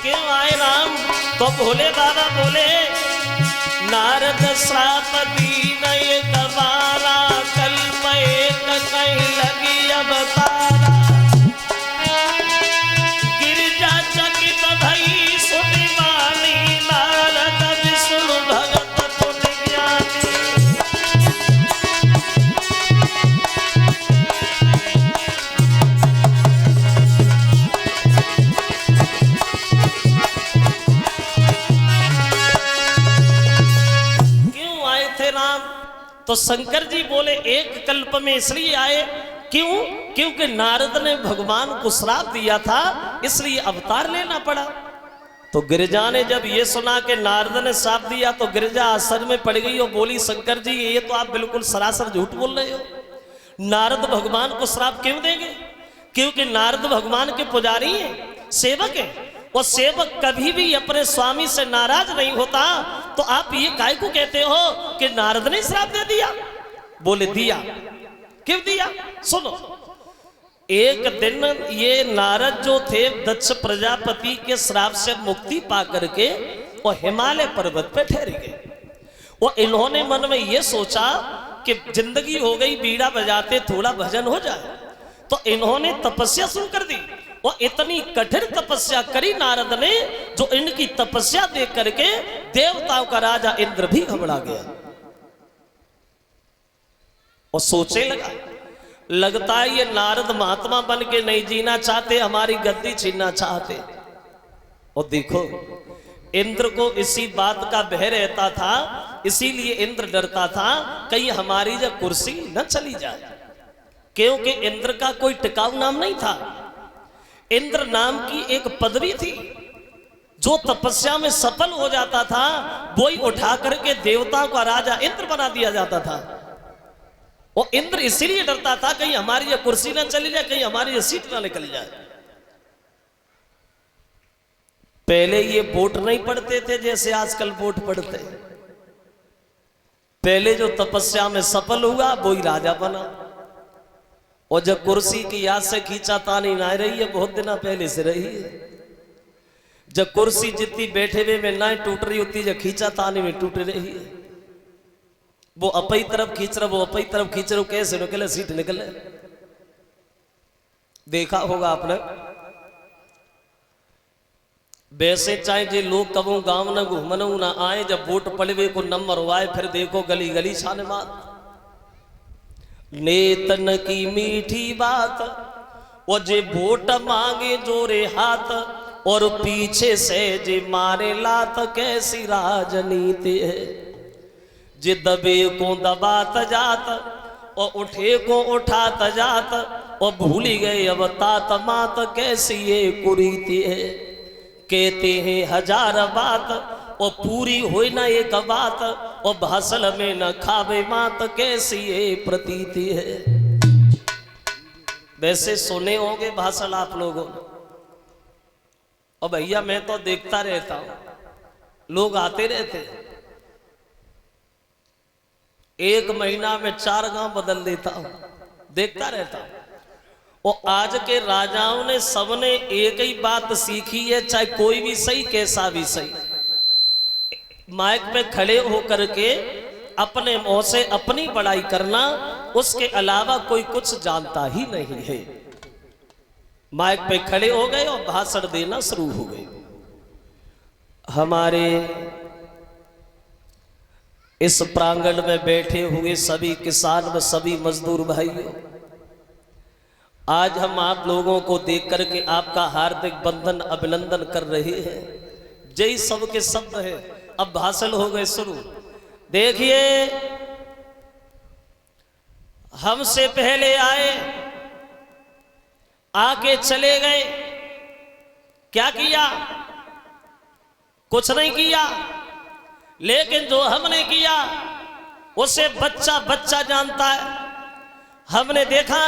[SPEAKER 1] क्यों आए राम? तो भोले बाबा बोले नारद श्रापति नये गवारा, कल्प एक कहीं लगी अवतारा। गिरिजा चकित भई सुनि वाणी, नारद विष्णु भगत पुनि ज्ञानी। तो शंकर जी बोले एक कल्प में इसलिए आए, क्यों? क्योंकि नारद ने भगवान को श्राप दिया था, इसलिए अवतार लेना पड़ा। तो गिरिजा ने जब ये सुना कि नारद ने श्राप दिया तो गिरिजा आश्चर्य में पड़ गई और बोली शंकर जी ये तो आप बिल्कुल सरासर झूठ बोल रहे हो। नारद भगवान को श्राप क्यों देंगे? क्योंकि नारद भगवान के पुजारी हैं, सेवक हैं, और सेवक कभी भी अपने स्वामी से नाराज नहीं होता। तो आप ये काय को कहते हो कि नारद ने श्राप दे दिया? बोले दिया। क्यों दिया? सुनो। एक दिन ये नारद जो थे दक्ष प्रजापति के श्राप से मुक्ति पा करके और हिमालय पर्वत पे ठहर गए। और इन्होंने मन में ये सोचा कि जिंदगी हो गई बीड़ा बजाते, थोड़ा भजन हो जाए। तो इन्होंने तपस्या शुरू कर दी और इतनी कठिन तपस्या करी नारद ने, जो इनकी तपस्या देख करके देवताओं का राजा इंद्र भी घबरा गया और सोचने लगा, लगता है ये नारद महात्मा बन के नहीं जीना चाहते, हमारी गद्दी छीनना चाहते। और देखो इंद्र को इसी बात का भय रहता था, इसीलिए इंद्र डरता था कहीं हमारी जो कुर्सी न चली जाए, क्योंकि इंद्र का कोई टिकाऊ नाम नहीं था। इंद्र नाम की एक पदवी थी, जो तपस्या में सफल हो जाता था वही उठा करके देवताओं का राजा इंद्र बना दिया जाता था। और इंद्र इसीलिए डरता था कहीं हमारी ये कुर्सी ना चली जाए, कहीं हमारी ये सीट ना निकल जाए। पहले ये वोट नहीं पढ़ते थे जैसे आजकल वोट पढ़ते। पहले जो तपस्या में सफल हुआ वही राजा बना। और जब कुर्सी की याद से खींचातानी ना रही है, बहुत दिन पहले से रही है। जब कुर्सी जितनी बैठे हुए में ना टूट रही होती, जब खींचातानी में टूट रही है। वो अपनी तरफ खींच रहा, वो अपनी तरफ खींच रहा, कैसे निकले सीट निकले। देखा होगा आपने। वैसे चाहे जे लोग कबू गांव न घूमनू ना आए, जब वोट पड़वे को नंबर हुआ फिर देखो गली गली छाने मात। नेतन की मीठी बात और जे वोट मांगे जोरे हाथ, और पीछे से जे मारे लात, कैसी राजनीति है। जे दबे को दबात जात और उठे को उठात जात, और भूली गए अब तात मात, कैसी ये कुरीति है। कहते हैं हजार बात और पूरी होई ना एक बात, और भाषण में न खावे मात, कैसी ये प्रतीति है। वैसे सुने होंगे भाषण आप लोगों ने। और भैया मैं तो देखता रहता हूं, लोग आते रहते, एक महीना में 4 गांव बदल देता हूं, देखता रहता हूं। और आज के राजाओं ने सबने एक ही बात सीखी है, चाहे कोई भी सही कैसा भी सही, माइक पे खड़े होकर के अपने मुंह से अपनी बड़ाई करना, उसके अलावा कोई कुछ जानता ही नहीं है। माइक पे खड़े हो गए और भाषण देना शुरू हो गए। हमारे इस प्रांगण में बैठे हुए सभी किसान व सभी मजदूर भाइयों, आज हम आप लोगों को देख करके आपका हार्दिक बंधन अभिनंदन कर रहे हैं। जय सबके शब्द है। अब भाषण हो गए शुरू। देखिए, हमसे पहले आए आके चले गए। क्या किया? कुछ नहीं किया, लेकिन जो हमने किया उसे बच्चा बच्चा जानता है। हमने देखा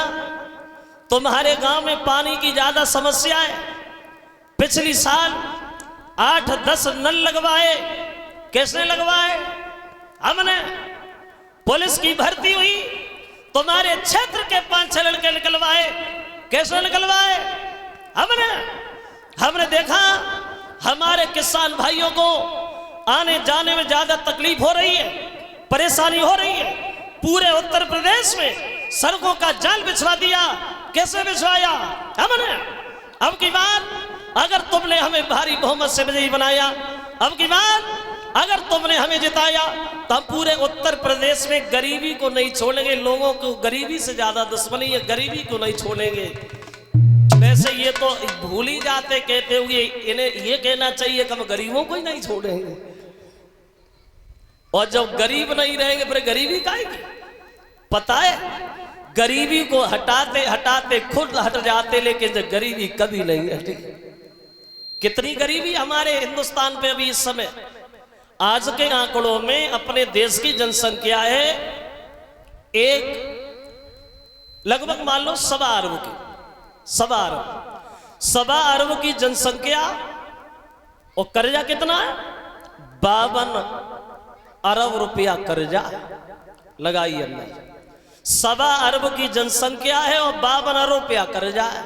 [SPEAKER 1] तुम्हारे गांव में पानी की ज्यादा समस्या है। पिछली साल 8-10 नल लगवाए। किसने लगवाए? हमने। पुलिस की भर्ती हुई, तुम्हारे क्षेत्र के 5-6 लड़के निकलवाए। कैसे निकलवाए? हमने देखा हमारे किसान भाइयों को आने जाने में ज्यादा तकलीफ हो रही है, परेशानी हो रही है। पूरे उत्तर प्रदेश में सड़कों का जाल बिछवा दिया। कैसे बिछवाया? हमने। अब की बार अगर तुमने हमें भारी बहुमत से विजयी बनाया, अब की बार अगर तुमने हमें जिताया, तो हम पूरे उत्तर प्रदेश में गरीबी को नहीं छोड़ेंगे। लोगों को गरीबी से ज्यादा दुश्मनी है, गरीबी को नहीं छोड़ेंगे। वैसे ये तो भूल ही जाते, कहते हुए इन्हें ये कहना चाहिए कि हम गरीबों को ही नहीं छोड़ेंगे। और जब गरीब नहीं रहेंगे फिर गरीबी काहेगी? पता है, गरीबी को हटाते हटाते खुद हट जाते, लेकिन जब गरीबी कभी नहीं हटी। कितनी गरीबी हमारे हिंदुस्तान पे अभी इस समय। आज के आंकड़ों में अपने देश की जनसंख्या है लगभग मान लो 1.25 अरब की। 1.25 अरब की जनसंख्या, और कर्जा कितना है? 52 अरब रुपया कर्जा लगाइए। 1.25 अरब की जनसंख्या है और 52 अरब रुपया कर्जा है।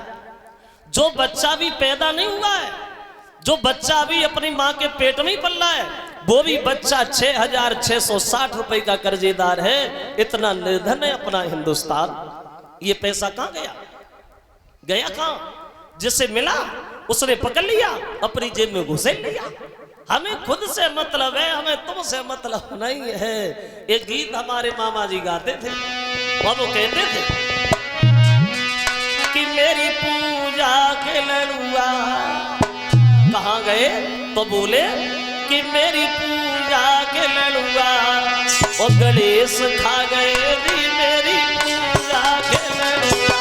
[SPEAKER 1] जो बच्चा भी पैदा नहीं हुआ है, जो बच्चा भी अपनी मां के पेट में पल रहा है, वो भी बच्चा 6,660 रुपए का कर्जेदार है। इतना निर्धन है अपना हिंदुस्तान। ये पैसा कहां गया? गया कहां? जिसे मिला उसने पकड़ लिया, अपनी जेब में घुसेड़ लिया। हमें खुद से मतलब है, हमें तुमसे मतलब नहीं है। एक गीत हमारे मामा जी गाते थे और वो कहते थे कि मेरी पूजा के लड़ुआ कहां गए? तो बोले कि मेरी पूजा के लड़ुआ और गणेश खा गए भी मेरी पूजा के लड़ुआ।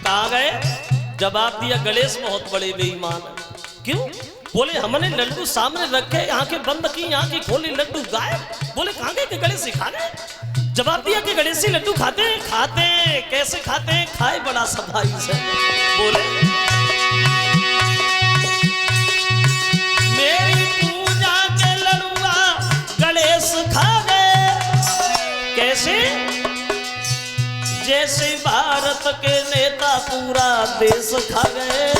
[SPEAKER 1] कहां गए? जवाब दिया, गणेश बहुत बड़े बेईमान। क्यों? बोले हमने लड्डू सामने रखे, आंखें बंद की, आंखें खोली, लड्डू गायब। बोले कहां गए? कि गणेश खा गए। जवाब दिया कि गणेश जी लड्डू खाते हैं। खाते हैं? कैसे खाते हैं? खाए बड़ा सफाई से। बोले मेरी पूजा के लड़ुआ गणेश खा गए। कैसे? जैसे भारत के नेता पूरा देश खा गए।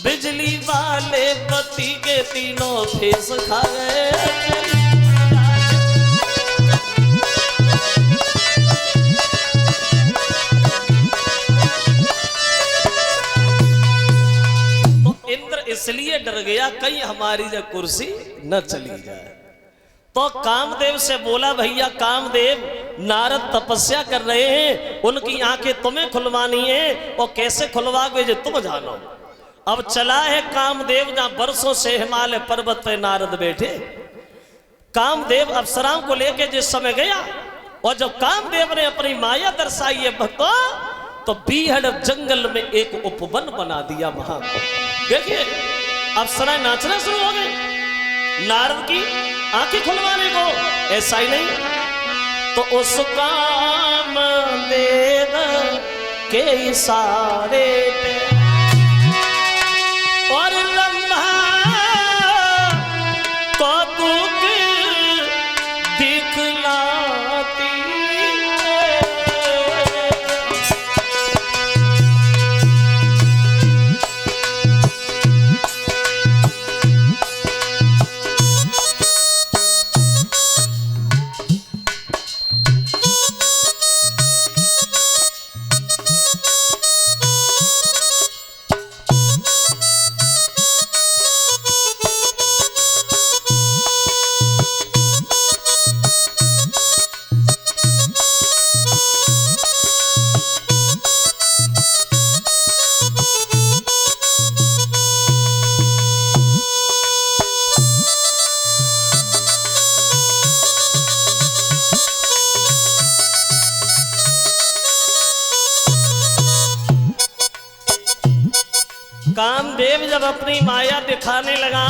[SPEAKER 1] बिजली वाले बत्ती के तीनों फेस खा गए। तो इंद्र इसलिए डर गया कहीं हमारी जब कुर्सी न चली जाए। तो कामदेव से बोला, भैया कामदेव, नारद तपस्या कर रहे हैं, उनकी आंखें तुम्हें खुलवानी है, और कैसे खुलवाओगे जो तुम जानो। अब चला है कामदेव जहां बरसों से हिमालय पर्वत पे नारद बैठे। कामदेव अप्सराओं को लेके जिस समय गया, और जब कामदेव ने अपनी माया दर्शाई है भक्तों, तो बीहड़ जंगल में एक उपवन बना दिया वहां। देखिए अप्सराएं नाचना शुरू हो गई नारद की आंखें खुलवाने को। ऐसा ही नहीं, तो उस कामदेव के इशारे पे और लम्हा कौतुक दिखलाती जब अपनी माया दिखाने लगा,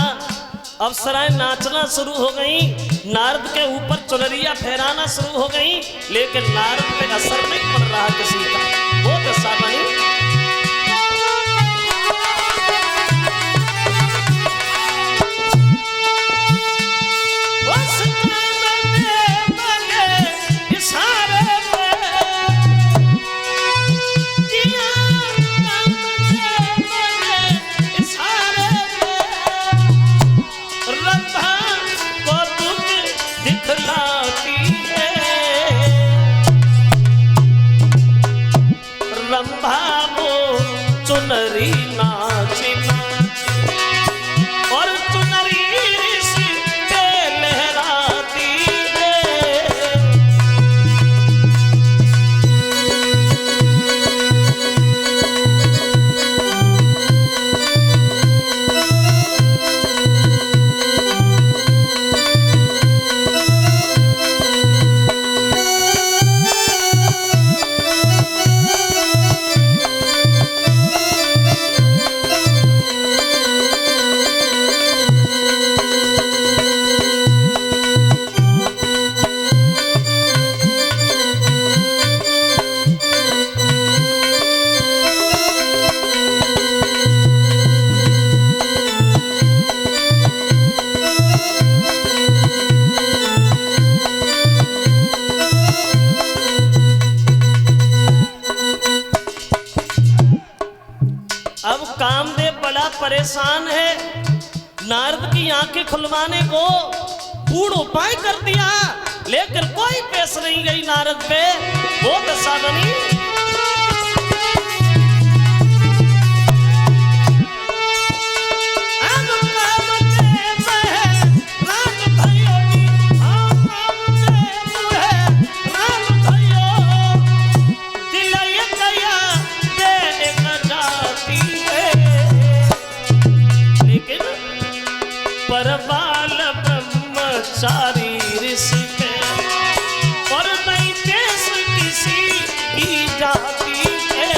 [SPEAKER 1] अप्सराएं नाचना शुरू हो गई, नारद के ऊपर चुनरिया फहराना शुरू हो गई, लेकिन नारद पे असर नहीं पड़ रहा किसी का। वो दशा बनी। चुनरी नाची और चुनरी ऋषि पे लहराती है। अब कामदेव बड़ा परेशान है, नारद की आंखें खुलवाने को बूढ़ उपाय कर दिया, लेकिन कोई पेश नहीं गई नारद पे। वो दशा बनी। परबाल ब्रह्मचारी ऋषि के और नहीं देश किसी की जाती है।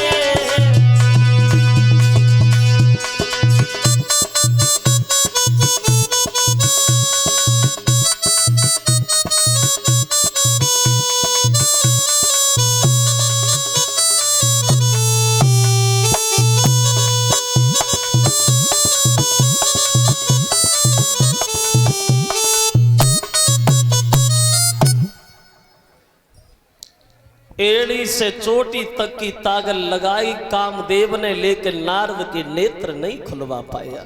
[SPEAKER 1] एड़ी से चोटी तक की तागल लगाई कामदेव ने, लेकिन नारद के नेत्र नहीं खुलवा पाया।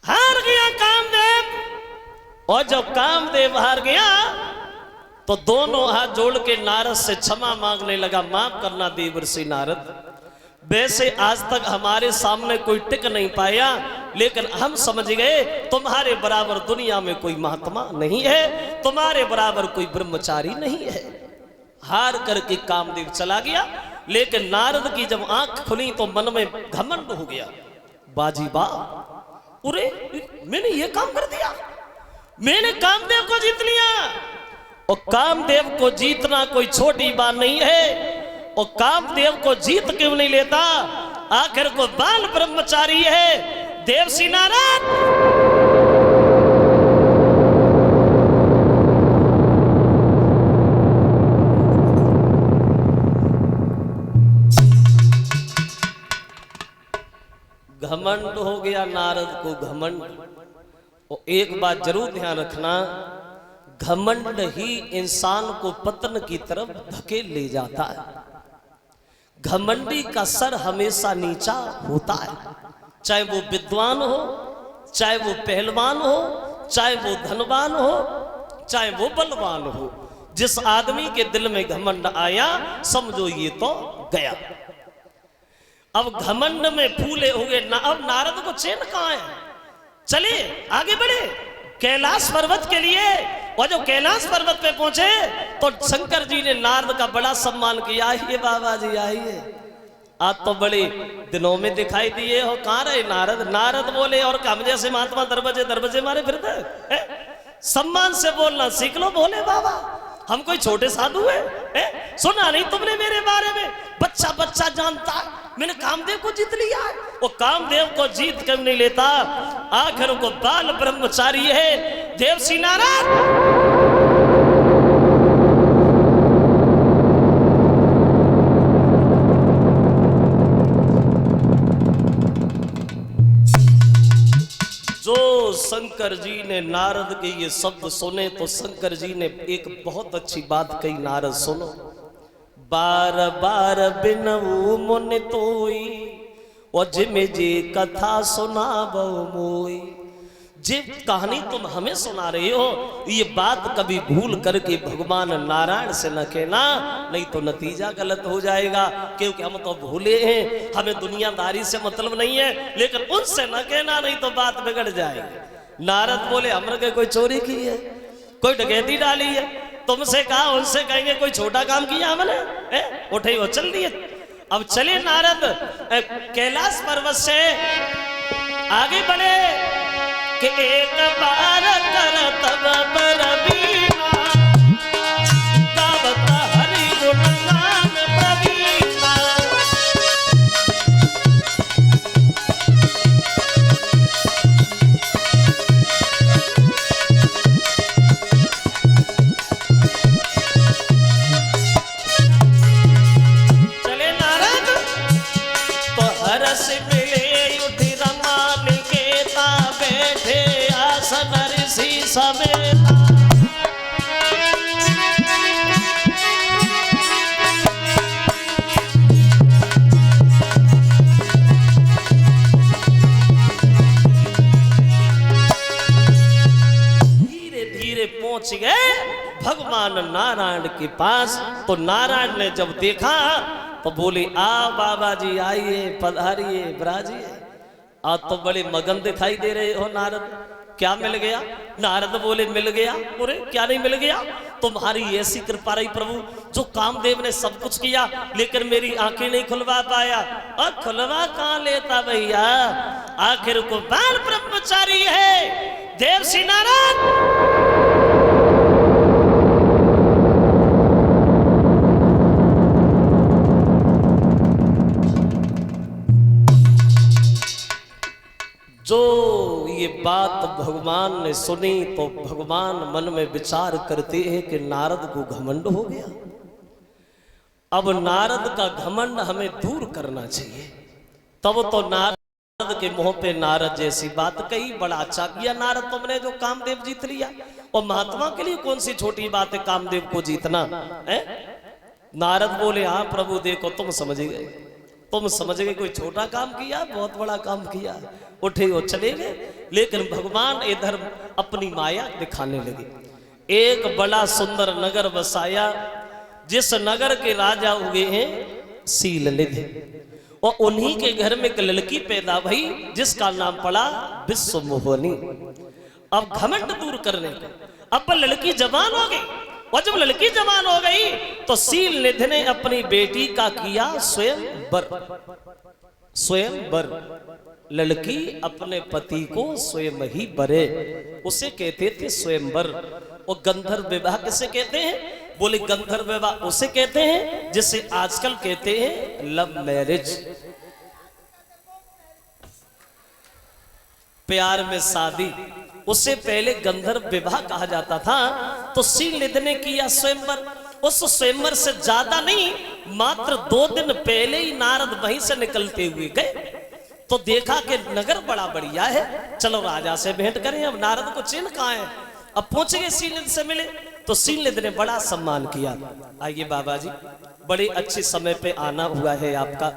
[SPEAKER 1] हार गया कामदेव। और जब कामदेव हार गया तो दोनों हाथ जोड़ के नारद से क्षमा मांगने लगा। माफ करना देवर्षि नारद, वैसे आज तक हमारे सामने कोई टिक नहीं पाया, लेकिन हम समझ गए तुम्हारे बराबर दुनिया में कोई महात्मा नहीं है, तुम्हारे बराबर कोई ब्रह्मचारी नहीं है। हार करके कामदेव चला गया, लेकिन नारद की जब आंख खुली तो मन में घमंड हो गया। बाजी बा, अरे मैंने ये काम कर दिया, मैंने कामदेव को जीत लिया। और कामदेव को जीतना कोई छोटी बात नहीं है। और कामदेव को जीत क्यों नहीं लेता? आखिर को बाल ब्रह्मचारी है देवर्षि नारद। घमंड हो गया नारद को, घमंड। और एक बात जरूर ध्यान रखना, घमंड ही इंसान को पतन की तरफ धकेल ले जाता है। घमंडी का सर हमेशा नीचा होता है, चाहे वो विद्वान हो, चाहे वो पहलवान हो, चाहे वो धनवान हो, चाहे वो बलवान हो। जिस आदमी के दिल में घमंड आया समझो ये तो गया। अब घमंड में फूले हो गए। अब नारद को चैन कहां है? चले आगे बढ़े कैलाश पर्वत के लिए। और जब कैलाश पर्वत पे पहुंचे तो शंकर जी ने नारद का बड़ा सम्मान किया। आइए बाबा जी आइए, आज तो बड़े दिनों में दिखाई दिए हो, कहां रहे नारद? नारद बोले और हम जैसे महात्मा दरवाजे दरवाजे मारे फिरते। सम्मान से बोलना सीख लो। बोले बाबा हम कोई छोटे साधु है? सुना नहीं तुमने मेरे बारे में? बच्चा बच्चा जानता है मैंने कामदेव को जीत लिया है। वो कामदेव को जीत कर नहीं लेता, आखिर को बाल ब्रह्मचारी है देवर्षि नारद। जो शंकर जी ने नारद के ये शब्द सुने तो शंकर जी ने एक बहुत अच्छी बात कही, नारद सुनो, बार बार बिनऊ मुनि तोई और जिमे जी कथा सुना मोई। जे कहानी तुम हमें सुना रहे हो ये बात कभी भूल करके भगवान नारायण से न कहना, नहीं तो नतीजा गलत हो जाएगा, क्योंकि हम तो भूले हैं, हमें दुनियादारी से मतलब नहीं है, लेकिन उनसे न कहना नहीं तो बात बिगड़ जाएगी। नारद बोले हमने के कोई चोरी की है, कोई डकैती डाली है, तुमसे कहा उनसे कहेंगे कोई छोटा काम किया हमने? उठे वो चल दिए। अब चले नारद कैलाश पर्वत से आगे बढ़े कि एक बार कर तब बरबीना गावत हरि गुण गान प्रवीणा। चले नारद तो हरस मिले उठी रमा निकेता बैठे आसन ऋषि समेता। धीरे धीरे पहुंच गए भगवान नारायण के पास। तो नारायण ने जब देखा तो बोले आ बाबा जी आइए पधारिए बराजिए। आज तो बड़े मगन दिखाई दे रहे हो नारद, क्या मिल गया? नारद बोले मिल गया। अरे क्या नहीं मिल गया? तुम्हारी ऐसी कृपा रही प्रभु, जो कामदेव ने सब कुछ किया लेकिन मेरी आंखें नहीं खुलवा पाया। और खुलवा कहां लेता भैया, आखिर को बाल ब्रह्मचारी है देवर्षि नारद। जो ये बात भगवान ने सुनी तो भगवान मन में विचार करते हैं कि नारद को घमंड हो गया। अब नारद का घमंड हमें दूर करना चाहिए। तब तो नारद के मुंह पे नारद जैसी बात कही, बड़ा अच्छा किया नारद तुमने जो कामदेव जीत लिया। और महात्मा के लिए कौन सी छोटी बात है कामदेव को जीतना है? नारद बोले हाँ प्रभु देखो तुम समझ गए, तुम समझ गए कोई छोटा काम किया, बहुत बड़ा काम किया। उठे और चले गए। लेकिन भगवान इधर अपनी माया दिखाने लगे। एक बड़ा सुंदर नगर बसाया, जिस नगर के राजा हुए हैं शीलनिधि, और उन्हीं के घर में एक लड़की पैदा हुई जिसका नाम पड़ा विश्वमोहिनी। अब घमंड दूर करने को अब लड़की जवान हो गई, और जब लड़की जवान हो गई तो शीलनिधि ने अपनी बेटी का किया स्वयंवर। स्वयंवर, लड़की अपने पति को स्वयं ही बरे, उसे कहते थे स्वयंवर। और गंधर्व विवाह किसे कहते हैं? बोले गंधर्व विवाह उसे कहते हैं जिसे आजकल कहते हैं लव मैरिज, प्यार में शादी। उससे पहले गंधर्व विवाह कहा जाता था। तो शीलनिधि ने किया स्वयंवर। उस स्वयंवर से ज्यादा नहीं, मात्र 2 दिन पहले ही नारद वहीं से निकलते हुए गए। तो देखा कि नगर बड़ा बढ़िया है, चलो राजा से भेंट करें। अब नारद को चिन्ह कहाँ है, अब पहुंच गए शीलनिधि से मिले। तो शीलनिधि ने बड़ा सम्मान किया। आइए बाबा जी, बड़े अच्छे समय पे आना हुआ है आपका।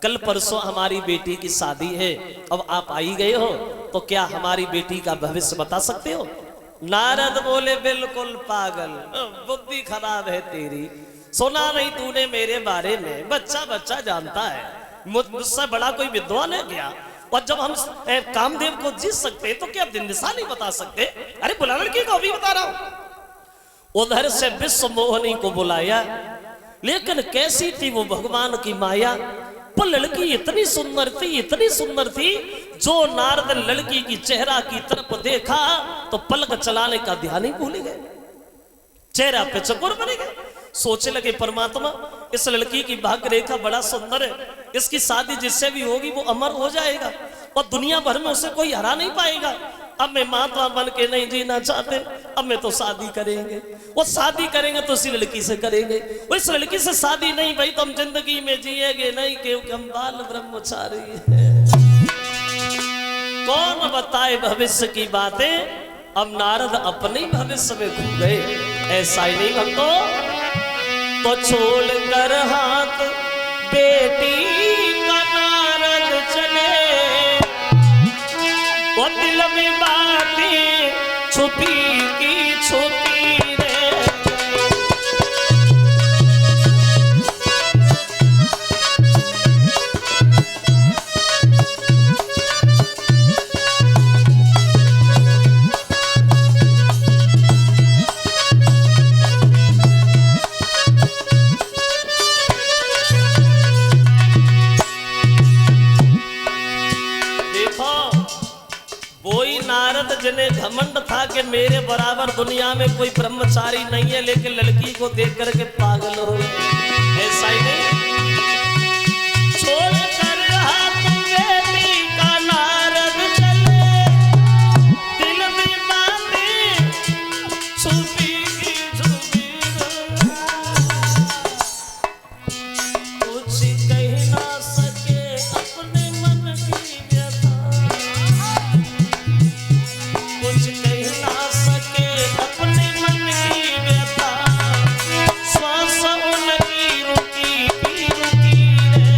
[SPEAKER 1] कल परसों हमारी बेटी की शादी है, अब आप आई गए हो तो क्या हमारी बेटी का भविष्य बता सकते हो? नारद बोले बिल्कुल पागल, बुद्धि खराब है तेरी, सुना नहीं तूने मेरे बारे में? बच्चा बच्चा जानता है, मुझसे बड़ा कोई विद्वान है क्या? और जब हम कामदेव को जीत सकते तो क्या दिन दिशा नहीं बता सकते? अरे बुला लड़की को अभी बता रहा हूं। उधर से विश्वमोहिनी को बुलाया, लेकिन कैसी थी वो भगवान की माया। वो लड़की इतनी सुंदर थी, इतनी सुंदर थी, जो नारद लड़की की चेहरा की तरफ देखा तो पलक चलाने का ध्यान ही भूल गए। चेहरा पे चकोर बनेगा। सोचे लगे परमात्मा इस लड़की की भाग्य रेखा बड़ा सुंदर है, इसकी शादी जिससे भी होगी वो अमर हो जाएगा और दुनिया भर में उसे कोई हरा नहीं पाएगा। अब मैं माता बन के नहीं जीना चाहते, अब मैं तो शादी करेंगे। वो शादी करेंगे तो इसी लड़की से करेंगे, वो इस लड़की से शादी नहीं भाई तो हम जिंदगी में जिएंगे नहीं, क्योंकि हम बाल ब्रह्मचारी है। कौन बताए भविष्य की बातें। अब नारद अपने भविष्य में घूम गए। ऐसा ही नहीं भक्तों, तो छोड़ कर हाथ बेटी का नारद चले, वो दिल में बातें छुपी की छुपी रे। जिन्हें घमंड था कि मेरे बराबर दुनिया में कोई ब्रह्मचारी नहीं है, लेकिन लड़की को देख करके पागल हो गए। ऐसा ही नहीं, छोड़ कर हाथ बेटी का नारद चले, दिल में बातें छुपी की छुपी, कुछ कह ना सके अपने मन की व्यथा, कुछ कह ना सके अपने मन की व्यथा, श्वास उनकी रुकी की रुकी रे।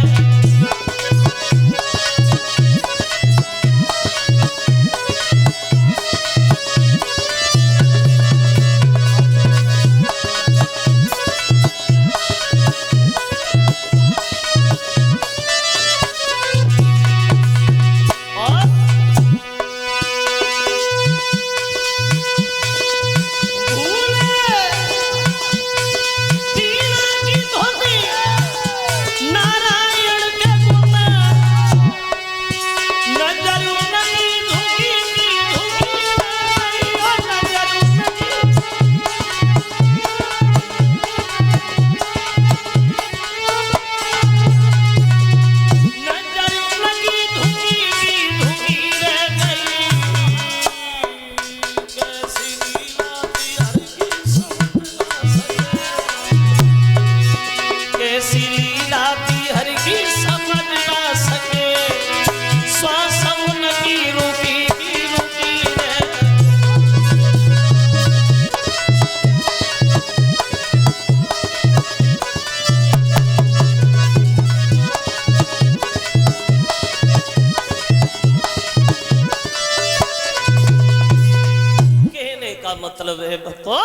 [SPEAKER 1] मतलब है भक्तों,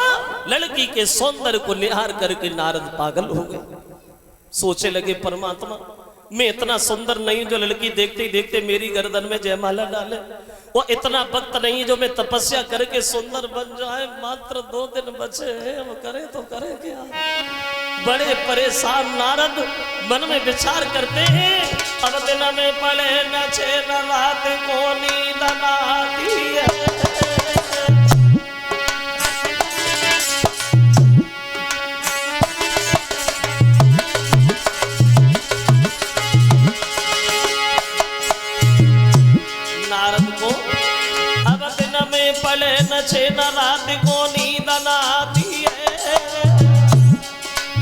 [SPEAKER 1] लड़की के सौंदर्य को निहार करके नारद पागल हो गए। सोचे लगे परमात्मा मैं इतना सुंदर नहीं जो लड़की देखते ही देखते मेरी गर्दन में जयमाला डाले, वो इतना वक्त नहीं जो मैं तपस्या करके सुंदर बन जाए। मात्र 2 दिन बचे हैं, वो करे तो करे क्या। बड़े परेशान नारद मन में विचार करते हैं, अब दिन में पड़े न छे न रात को नींद न आती है। पले न छे न रात को नींद न आती है,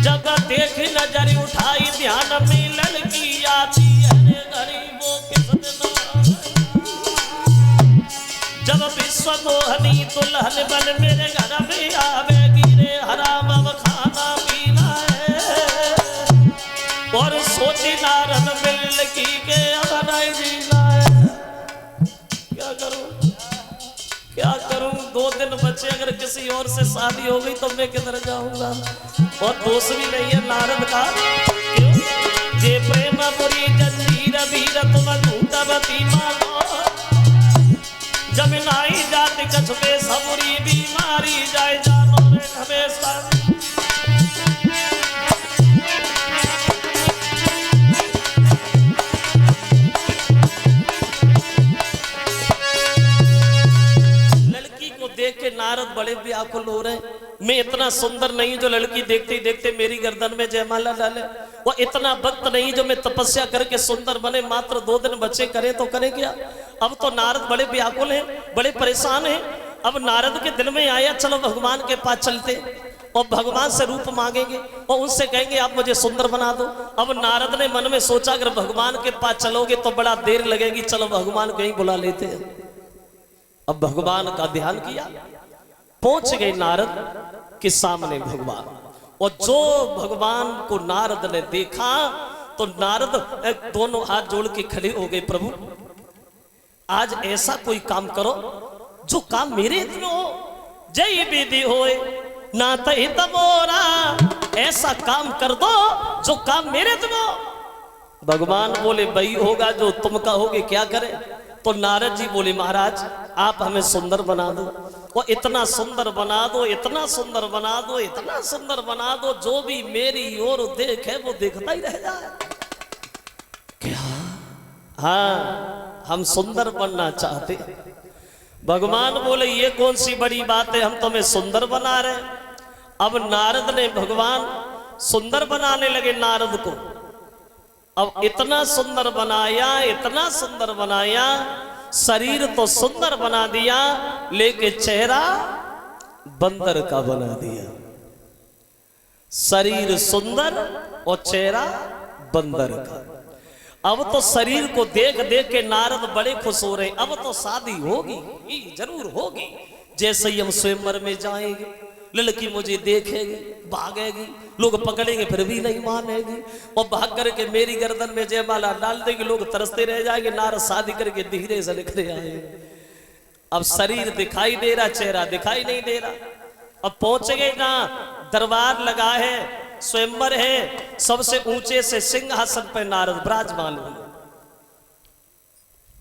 [SPEAKER 1] जब देख नजर उठाई ध्यान में लड़की आती है। गरीबों किस दिन जब विश्व मोहनी दुल्हन बन मेरे घर में आवेगी रे, हराम अब खाना पीना है। और सोची नारद मिल लड़की के अब नहीं जीना है। क्या करूं क्या करूं, 2 दिन बचे, अगर किसी और से शादी हो गई तो मैं किधर जाऊंगा। और दोष भी नहीं है नारद का, क्यों जे प्रेम पुरी जंजीर वीर तुम झूठवती मानो, जमीनाई जाति कछ पे सबुरी बीमारी जाए जानो रे हमेशा। देख के नारद बड़े व्याकुल हो रहे हैं। मैं इतना सुंदर नहीं जो लड़की देखते ही देखते मेरी गर्दन में जयमाला डाले, वो इतना वक्त नहीं जो मैं तपस्या करके सुंदर बने, मात्र 2 दिन बचे करें तो करें क्या। अब तो नारद बड़े व्याकुल हैं, बड़े परेशान हैं। अब नारद के दिल में आया चलो भगवान के पास चलते और भगवान से रूप मांगेंगे और उनसे कहेंगे आप मुझे सुंदर बना दो। अब नारद ने मन में सोचा अगर भगवान के पास चलोगे तो बड़ा देर लगेगी, चलो भगवान कहीं बुला लेते हैं। अब भगवान का ध्यान किया, पहुंच गए नारद के सामने भगवान, और जो भगवान को नारद ने देखा तो नारद दोनों हाथ जोड़ के खड़े हो गए, प्रभु आज ऐसा कोई काम करो जो काम मेरे हित में हो, जय विधि होए ना हित मोरा, ऐसा काम कर दो जो काम मेरे हित में हो। भगवान बोले वही होगा जो तुम कहोगे, क्या करें। तो नारद जी बोले महाराज आप हमें सुंदर बना दो, और इतना सुंदर बना दो, इतना सुंदर बना दो, इतना सुंदर बना दो जो भी मेरी ओर देखे वो देखता ही रह जाए। क्या? हाँ हम सुंदर बनना चाहते। भगवान बोले ये कौन सी बड़ी बात है, हम तुम्हें सुंदर बना रहे। अब नारद ने भगवान सुंदर बनाने लगे नारद को। अब इतना सुंदर बनाया, इतना सुंदर बनाया, शरीर तो सुंदर बना दिया लेकिन चेहरा बंदर का बना दिया। शरीर सुंदर और चेहरा बंदर का। अब तो शरीर को देख देख के नारद बड़े खुश हो रहे। अब तो शादी होगी, जरूर होगी। जैसे ही हम स्वयंवर में जाएंगे, लड़की मुझे देखेगी, भागेगी, लोग पकड़ेंगे फिर भी नहीं मानेगी, और भाग करके मेरी गर्दन में जयमाला डाल देंगे, लोग तरसते रह जाएंगे। नारद शादी करके धीरे से निकले आएंगे। अब शरीर दिखाई दे रहा, चेहरा दिखाई नहीं दे रहा। अब पहुंच गए ना, दरबार लगा है, स्वयंवर है, सबसे ऊंचे से सिंहासन पर नारद विराजमान हुए।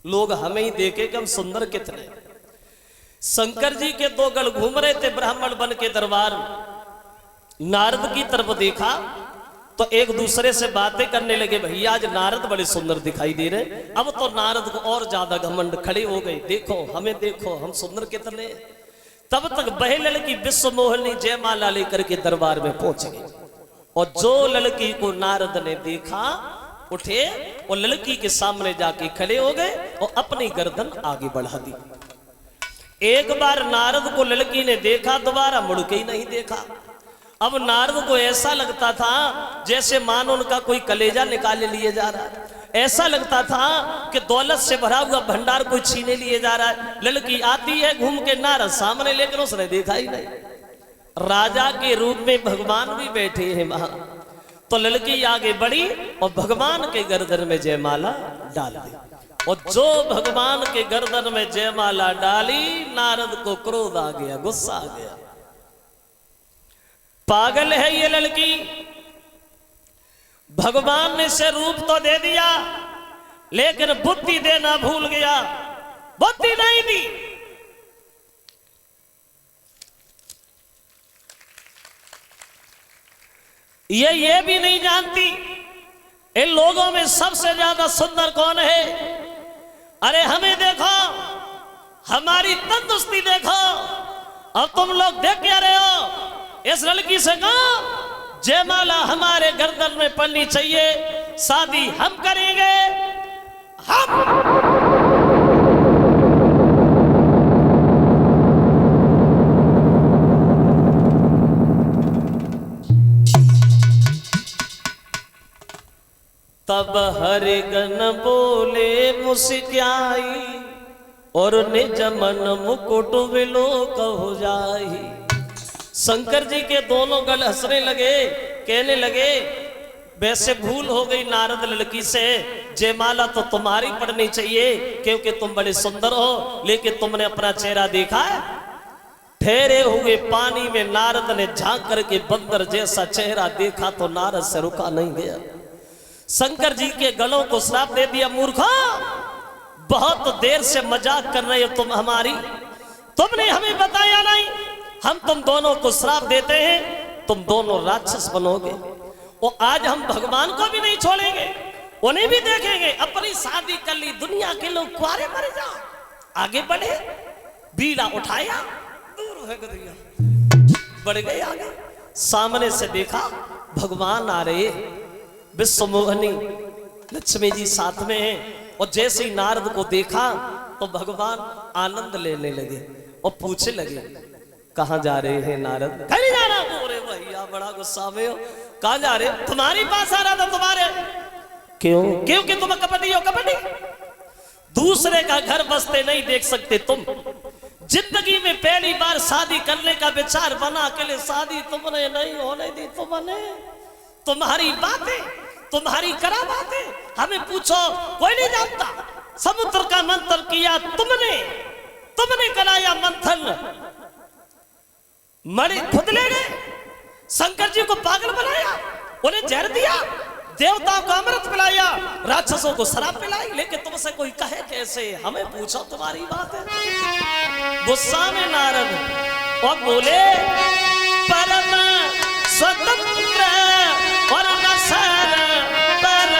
[SPEAKER 1] लोग हमें ही देखे कि हम सुंदर कितने। शंकर जी के 2 गढ़ घूम रहे थे ब्राह्मण बन के दरबार। नारद की तरफ देखा तो एक दूसरे से बातें करने लगे, भैया आज नारद बड़े सुंदर दिखाई दे रहे। अब तो नारद को और ज्यादा घमंड, खड़े हो गए, देखो हमें देखो हम सुंदर कितने। तब तक वह लड़की विश्व मोहिनी जयमाला लेकर के दरबार में पहुंच गई, और जो लड़की को नारद ने देखा उठे और लड़की के सामने जाके खड़े हो गए और अपनी गर्दन आगे बढ़ा दी। एक बार नारद को लड़की ने देखा, दोबारा मुड़ के ही नहीं देखा। अब नारद को ऐसा लगता था जैसे मान उनका कोई कलेजा निकाल लिए जा रहा है। ऐसा लगता था कि दौलत से भरा हुआ भंडार कोई छीने लिए जा रहा है। लड़की आती है घूम के नारद सामने, लेकिन उसने देखा ही नहीं। राजा के रूप में भगवान भी बैठे हैं वहां। तो लड़की आगे बढ़ी और भगवान के गर्दन में जयमाला डाल दी, और जो भगवान के गर्दन में जयमाला डाली, नारद को क्रोध आ गया, गुस्सा आ गया। पागल है ये लड़की, भगवान ने से रूप तो दे दिया लेकिन बुद्धि देना भूल गया, बुद्धि नहीं दी। ये भी नहीं जानती इन लोगों में सबसे ज्यादा सुंदर कौन है। अरे हमें देखो, हमारी तंदुरुस्ती देखो। अब तुम लोग देख क्या रहे हो? इस लड़की से कहो जयमाला हमारे गर्दन में पड़नी चाहिए, शादी हम करेंगे। हम तब हरि गण बोले मुस्काई, और निज मन मुकुट विलोक हो जाई। शंकर जी के दोनों गल हंसने लगे, कहने लगे वैसे भूल हो गई नारद लड़की से, जयमाला तो तुम्हारी पड़नी चाहिए क्योंकि तुम बड़े सुंदर हो, लेकिन तुमने अपना चेहरा देखा है? ठहरे हुए पानी में नारद ने झांक करके बंदर जैसा चेहरा देखा तो नारद से रुका नहीं गया। शंकर जी के गलों को श्राप दे दिया, मूर्खो बहुत देर से मजाक कर रहे हो तुम हमारी, तुमने हमें बताया नहीं। हम तुम दोनों को श्राप देते हैं, तुम दोनों राक्षस बनोगे, और आज हम भगवान को भी नहीं छोड़ेंगे, उन्हें भी देखेंगे। अपनी शादी कर ली, दुनिया के लोग कुआरे मर जाओ। आगे बढ़े, बीड़ा उठाया, दूर फेंक दिया। बढ़ गए आगे। सामने से देखा भगवान आ रहे, विश्वमोहनी लक्ष्मी जी साथ में हैं। और जैसे ही नारद को देखा तो भगवान आनंद लेने लगे और पूछने लगे, कहाँ जा रहे हैं नारद? कहीं जा रहा हूं। अरे भैया बड़ा गुस्सा में हो, कहाँ जा रहे? तुम्हारी पास आ रहा था। तुम्हारे क्यों? क्योंकि तुम कपटी हो। कपटी दूसरे का घर बसते नहीं देख सकते तुम। जिंदगी में पहली बार शादी करने का विचार बना के लिए शादी तुमने नहीं होने दी। तुमने तुम्हारी बातें, तुम्हारी करा बातें हमें पूछो, कोई नहीं जानता। समुद्र का मंथन किया तुमने, तुमने कराया मंथन। मणि खुद ले गए, शंकर जी को पागल बनाया, उन्हें जहर दिया, देवताओं को अमृत पिलाया, राक्षसों को शराब पिलाई। लेकिन तुमसे कोई कहे कैसे? हमें पूछो तुम्हारी बात है। गुस्सा में नारद और बोले, परम स्वतंत्र और नसर पर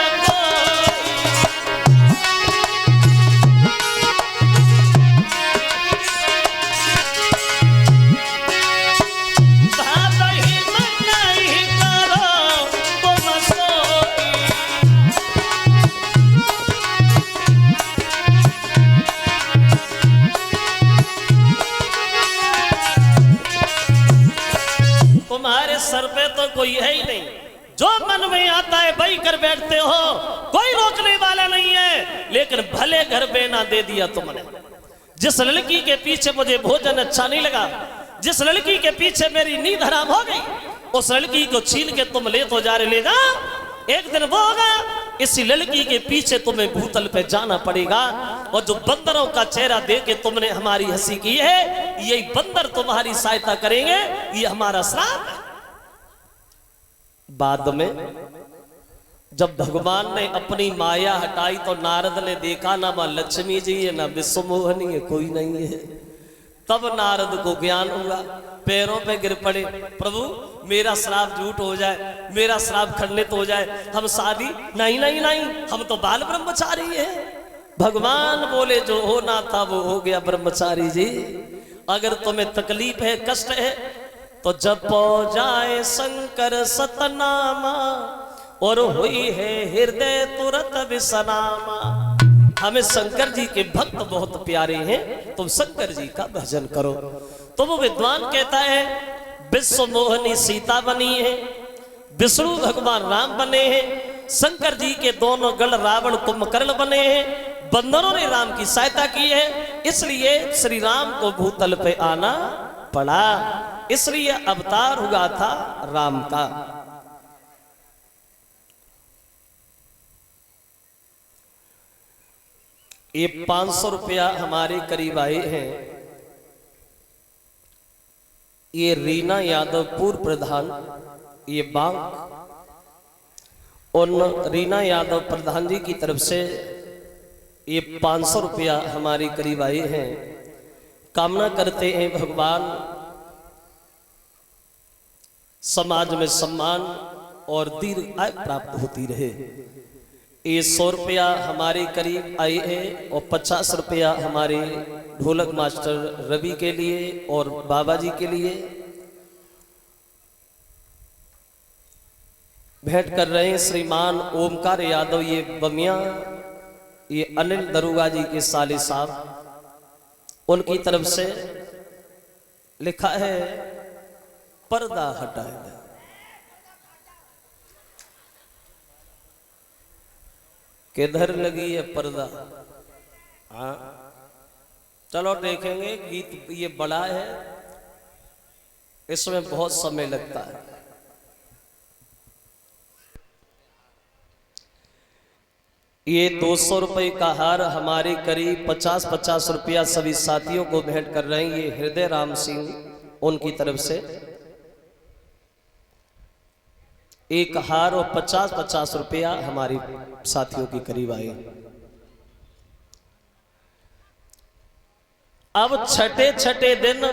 [SPEAKER 1] सर पे तो कोई है ही नहीं, जो मन में आता है वही कर बैठते हो, कोई रोकने वाला नहीं है। लेकिन भले घर बेना दे दिया तुमने। जिस लड़की के पीछे मुझे भोजन अच्छा नहीं लगा, जिस लड़की के पीछे मेरी नींद हराम हो गई, उस लड़की को छीन के तुम ले तो जा रहे, ले जा। एक दिन वो होगा, इसी लड़की के पीछे तुम्हें भूतल पे जाना पड़ेगा। और जो बंदरों का चेहरा देख के तुमने हमारी हंसी की है, यही बंदर तुम्हारी सहायता करेंगे। ये हमारा श्राप है। बाद में जब भगवान ने अपनी माया हटाई तो नारद ने देखा ना मां लक्ष्मी जी है ना विश्वमोहनी है, कोई नहीं है। तब नारद को ज्ञान हुआ, पैरों पे गिर पड़े, प्रभु मेरा श्राप झूठ हो जाए, मेरा श्राप खंडित हो जाए, हम शादी नहीं नहीं नहीं, हम तो बाल ब्रह्मचारी है। भगवान बोले जो होना था वो हो गया ब्रह्मचारी जी। अगर तुम्हें तकलीफ है, कष्ट है, तो जपो जाए शंकर सतनामा और हुई है हृदय तुरंत विसनामा। हमें शंकर जी के भक्त बहुत प्यारे हैं, तुम शंकर जी का भजन करो। तो वो विद्वान कहता है, विश्व मोहनी सीता बनी है, विष्णु भगवान राम बने हैं, शंकर जी के दोनों गढ़ रावण कुंभकर्ण बने हैं, बंदरों ने राम की सहायता की है, इसलिए श्री राम को भूतल पे आना पड़ा। इसलिए अवतार हुआ था राम का। ये 500 रुपया हमारे करीब आए हैं। ये रीना यादव पूर्व प्रधान, ये बैंक, उन रीना यादव प्रधान जी की तरफ से ये 500 रुपया हमारे करीब आए हैं। कामना करते हैं भगवान समाज में सम्मान और दीर्घ आयु प्राप्त होती रहे। ये 100 रुपया हमारे करीब आए हैं और 50 रुपया हमारे ढोलक मास्टर रवि के लिए और बाबा जी के लिए भेंट कर रहे हैं। श्रीमान ओमकार यादव ये बमिया, ये अनिल दरुगा जी के साले साहब, उनकी तरफ से लिखा है पर्दा हटाएगा। किधर लगी है पर्दा? हाँ चलो देखेंगे। गीत ये बड़ा है, इसमें बहुत समय लगता है। ये 200 रुपए का हार हमारे करीब 50-50 रुपया सभी साथियों को भेंट कर रहे हैं। ये हृदय राम सिंह उनकी तरफ से एक हार और 50-50 रुपया हमारे साथियों के करीब आए। अब छठे दिन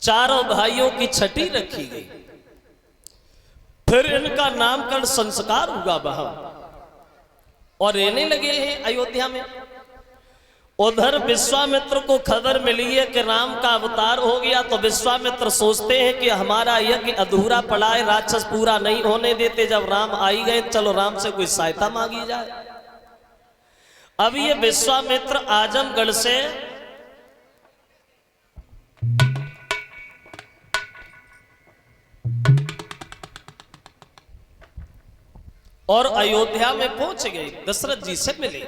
[SPEAKER 1] चारों भाइयों की छठी रखी गई। फिर इनका नामकरण संस्कार हुआ वहां और रहने लगे हैं अयोध्या में। उधर विश्वामित्र को खबर मिली है कि राम का अवतार हो गया, तो विश्वामित्र सोचते हैं कि हमारा यज्ञ अधूरा पड़ा है, राक्षस पूरा नहीं होने देते। जब राम आई गए, चलो राम से कोई सहायता मांगी जाए। अब ये विश्वामित्र आजमगढ़ से और अयोध्या में पहुंच गए, दशरथ जी से मिले।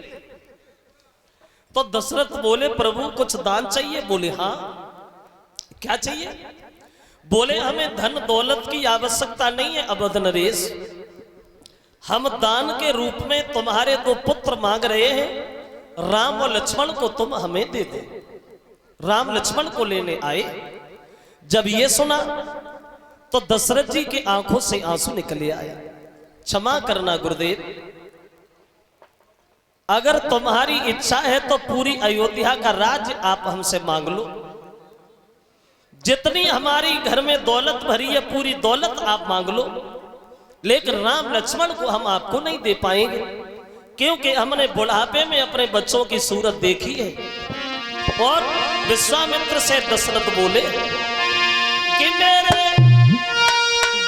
[SPEAKER 1] तो दशरथ बोले, प्रभु कुछ दान चाहिए? बोले हाँ। क्या चाहिए? बोले हमें धन दौलत की आवश्यकता नहीं है अवध नरेश, हम दान के रूप में तुम्हारे 2 पुत्र मांग रहे हैं, राम और लक्ष्मण को तुम हमें दे दो। राम लक्ष्मण को लेने आए। जब ये सुना तो दशरथ जी की आंखों से आंसू निकले आया। क्षमा करना गुरुदेव, अगर तुम्हारी इच्छा है तो पूरी अयोध्या का राज्य आप हमसे मांग लो, जितनी हमारी घर में दौलत भरी है पूरी दौलत आप मांग लो, लेकिन राम लक्ष्मण को हम आपको नहीं दे पाएंगे, क्योंकि हमने बुढ़ापे में अपने बच्चों की सूरत देखी है। और विश्वामित्र से दशरथ बोले कि मेरे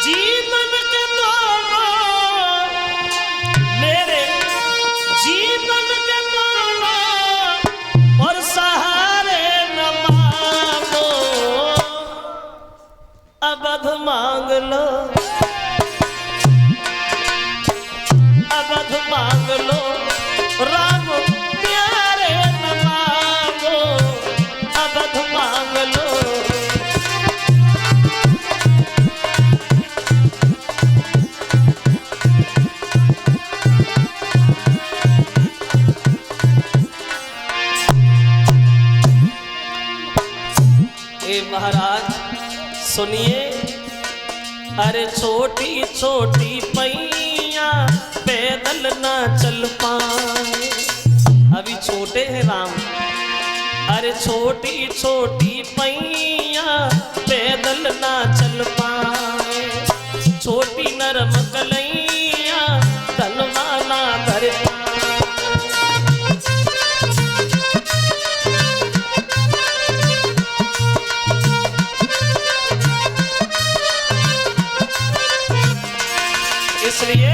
[SPEAKER 1] जीवन के दोनों, मेरे जीवन के दोनों और सहारे न मांगो, अवध मांग लो, अवध मांग लो, राम प्यारे न मांगो, अवध मांग लो। ए महाराज सुनिए, अरे छोटी छोटी पैया पैदल ना चल पाए, अभी छोटे हैं राम। अरे छोटी छोटी पैया पैदल ना चल पाए, छोटी नरम कलैया तलवा ना धर पाए। इसलिए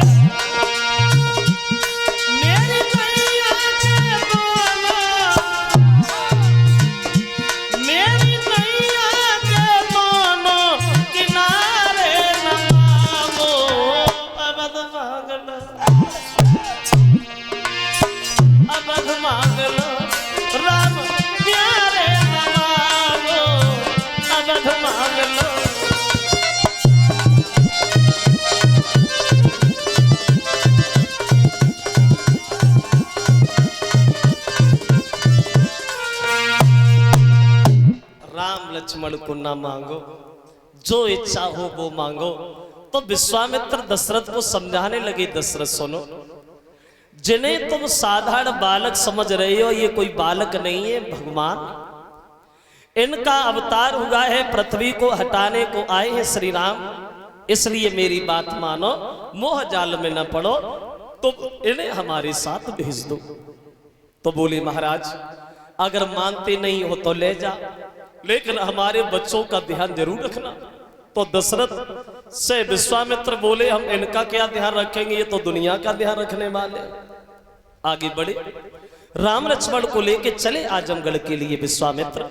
[SPEAKER 1] मेरी नैया के दोनों, मेरी नैया के दोनों किनारे न मांगो, अवध मांग लो, अवध मांग लो, राम प्यारे न मांगो, अवध मांग लो। लक्ष्मण को ना मांगो, जो इच्छा हो वो मांगो। तो विश्वामित्र दशरथ को समझाने लगे, दशरथ सुनो, जिन्हें तुम साधारण बालक समझ रहे हो, ये कोई बालक नहीं है, भगवान। इनका अवतार हुआ है, पृथ्वी को हटाने को आए हैं श्री राम। इसलिए मेरी बात मानो, मोह जाल में न पड़ो, तो इन्हें हमारे साथ भेज दो। तो बोले महाराज अगर मानते नहीं हो तो ले जा, लेकिन हमारे बच्चों का ध्यान जरूर रखना। तो दशरथ से विश्वामित्र बोले, हम इनका क्या ध्यान रखेंगे, ये तो दुनिया का ध्यान रखने वाले। आगे बढ़े, राम लक्ष्मण को लेके चले आजमगढ़ के लिए विश्वामित्र।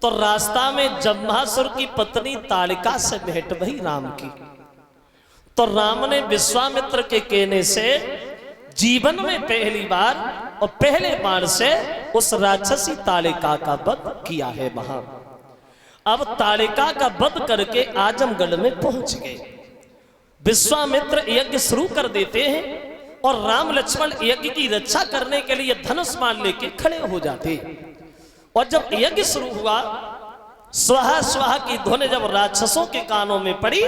[SPEAKER 1] तो रास्ता में जम्भासुर की पत्नी ताड़िका से भेंट भई राम की। तो राम ने विश्वामित्र के कहने से जीवन में पहली बार और पहले बार से उस राक्षसी ताड़िका का वध किया है वहां। अब ताड़िका का वध करके आजमगढ़ में पहुंच गए। विश्वामित्र यज्ञ शुरू कर देते हैं और राम लक्ष्मण यज्ञ की रक्षा करने के लिए धनुष बाण लेके खड़े हो जाते। और जब यज्ञ शुरू हुआ, स्वाहा स्वाहा की ध्वनि जब राक्षसों के कानों में पड़ी,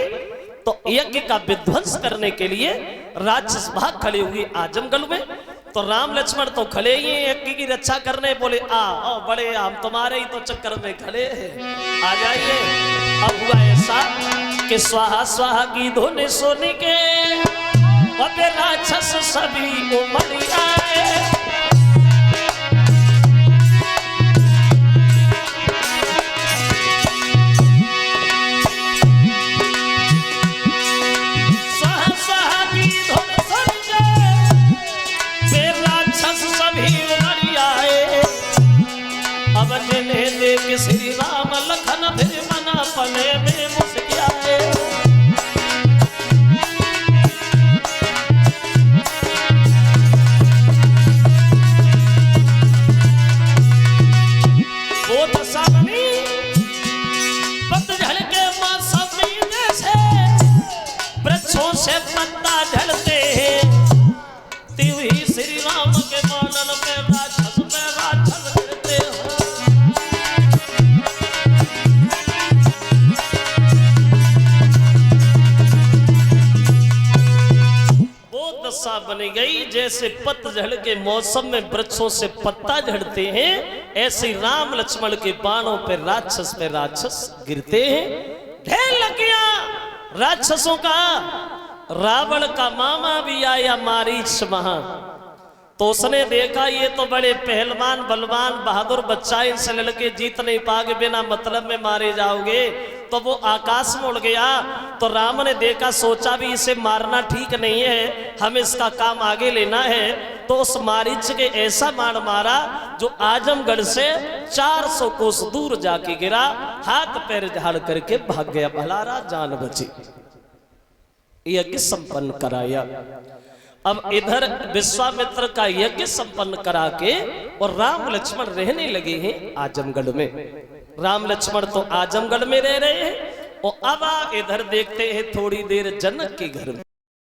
[SPEAKER 1] तो यज्ञ का विध्वंस करने के लिए राक्षस भाग खड़े हुए आजमगढ़ में। तो राम लक्ष्मण तो खड़े ही यज्ञ की रक्षा करने। बोले आओ बड़े, हम तुम्हारे ही तो चक्कर में खड़े हैं, आ जाइए। अब हुआ ऐसा कि स्वाहा स्वाहा की धुन सुन के अब राक्षस सभी उमड़ आए। दशा बन गई, जैसे पतझड़ के मौसम में वृक्षों से पत्ता झड़ते हैं, ऐसे राम लक्ष्मण के बाणों पे राक्षस गिरते हैं। ढेर लग गया राक्षसों का। रावण का मामा भी आया मारीच वहां, तो उसने देखा ये तो बड़े पहलवान बलवान बहादुर बच्चा, इनसे लड़के जीत नहीं पाओगे, बिना मतलब में मारे जाओगे। तो वो आकाश में उड़ गया। तो राम ने देखा, सोचा भी इसे मारना ठीक नहीं है, हमें इसका काम आगे लेना है। तो उस मारीच के ऐसा मार मारा जो आजमगढ़ से 400 कोस दूर जाके गिरा, हाथ पैर झाड़ करके भाग गया। भलारा जान बची। यज्ञ संपन्न कराया। अब इधर विश्वामित्र का यज्ञ संपन्न करा के और राम लक्ष्मण रहने लगे हैं आजमगढ़ में। राम लक्ष्मण तो आजमगढ़ में रह रहे हैं। और अब इधर देखते हैं थोड़ी देर जनक के घर में।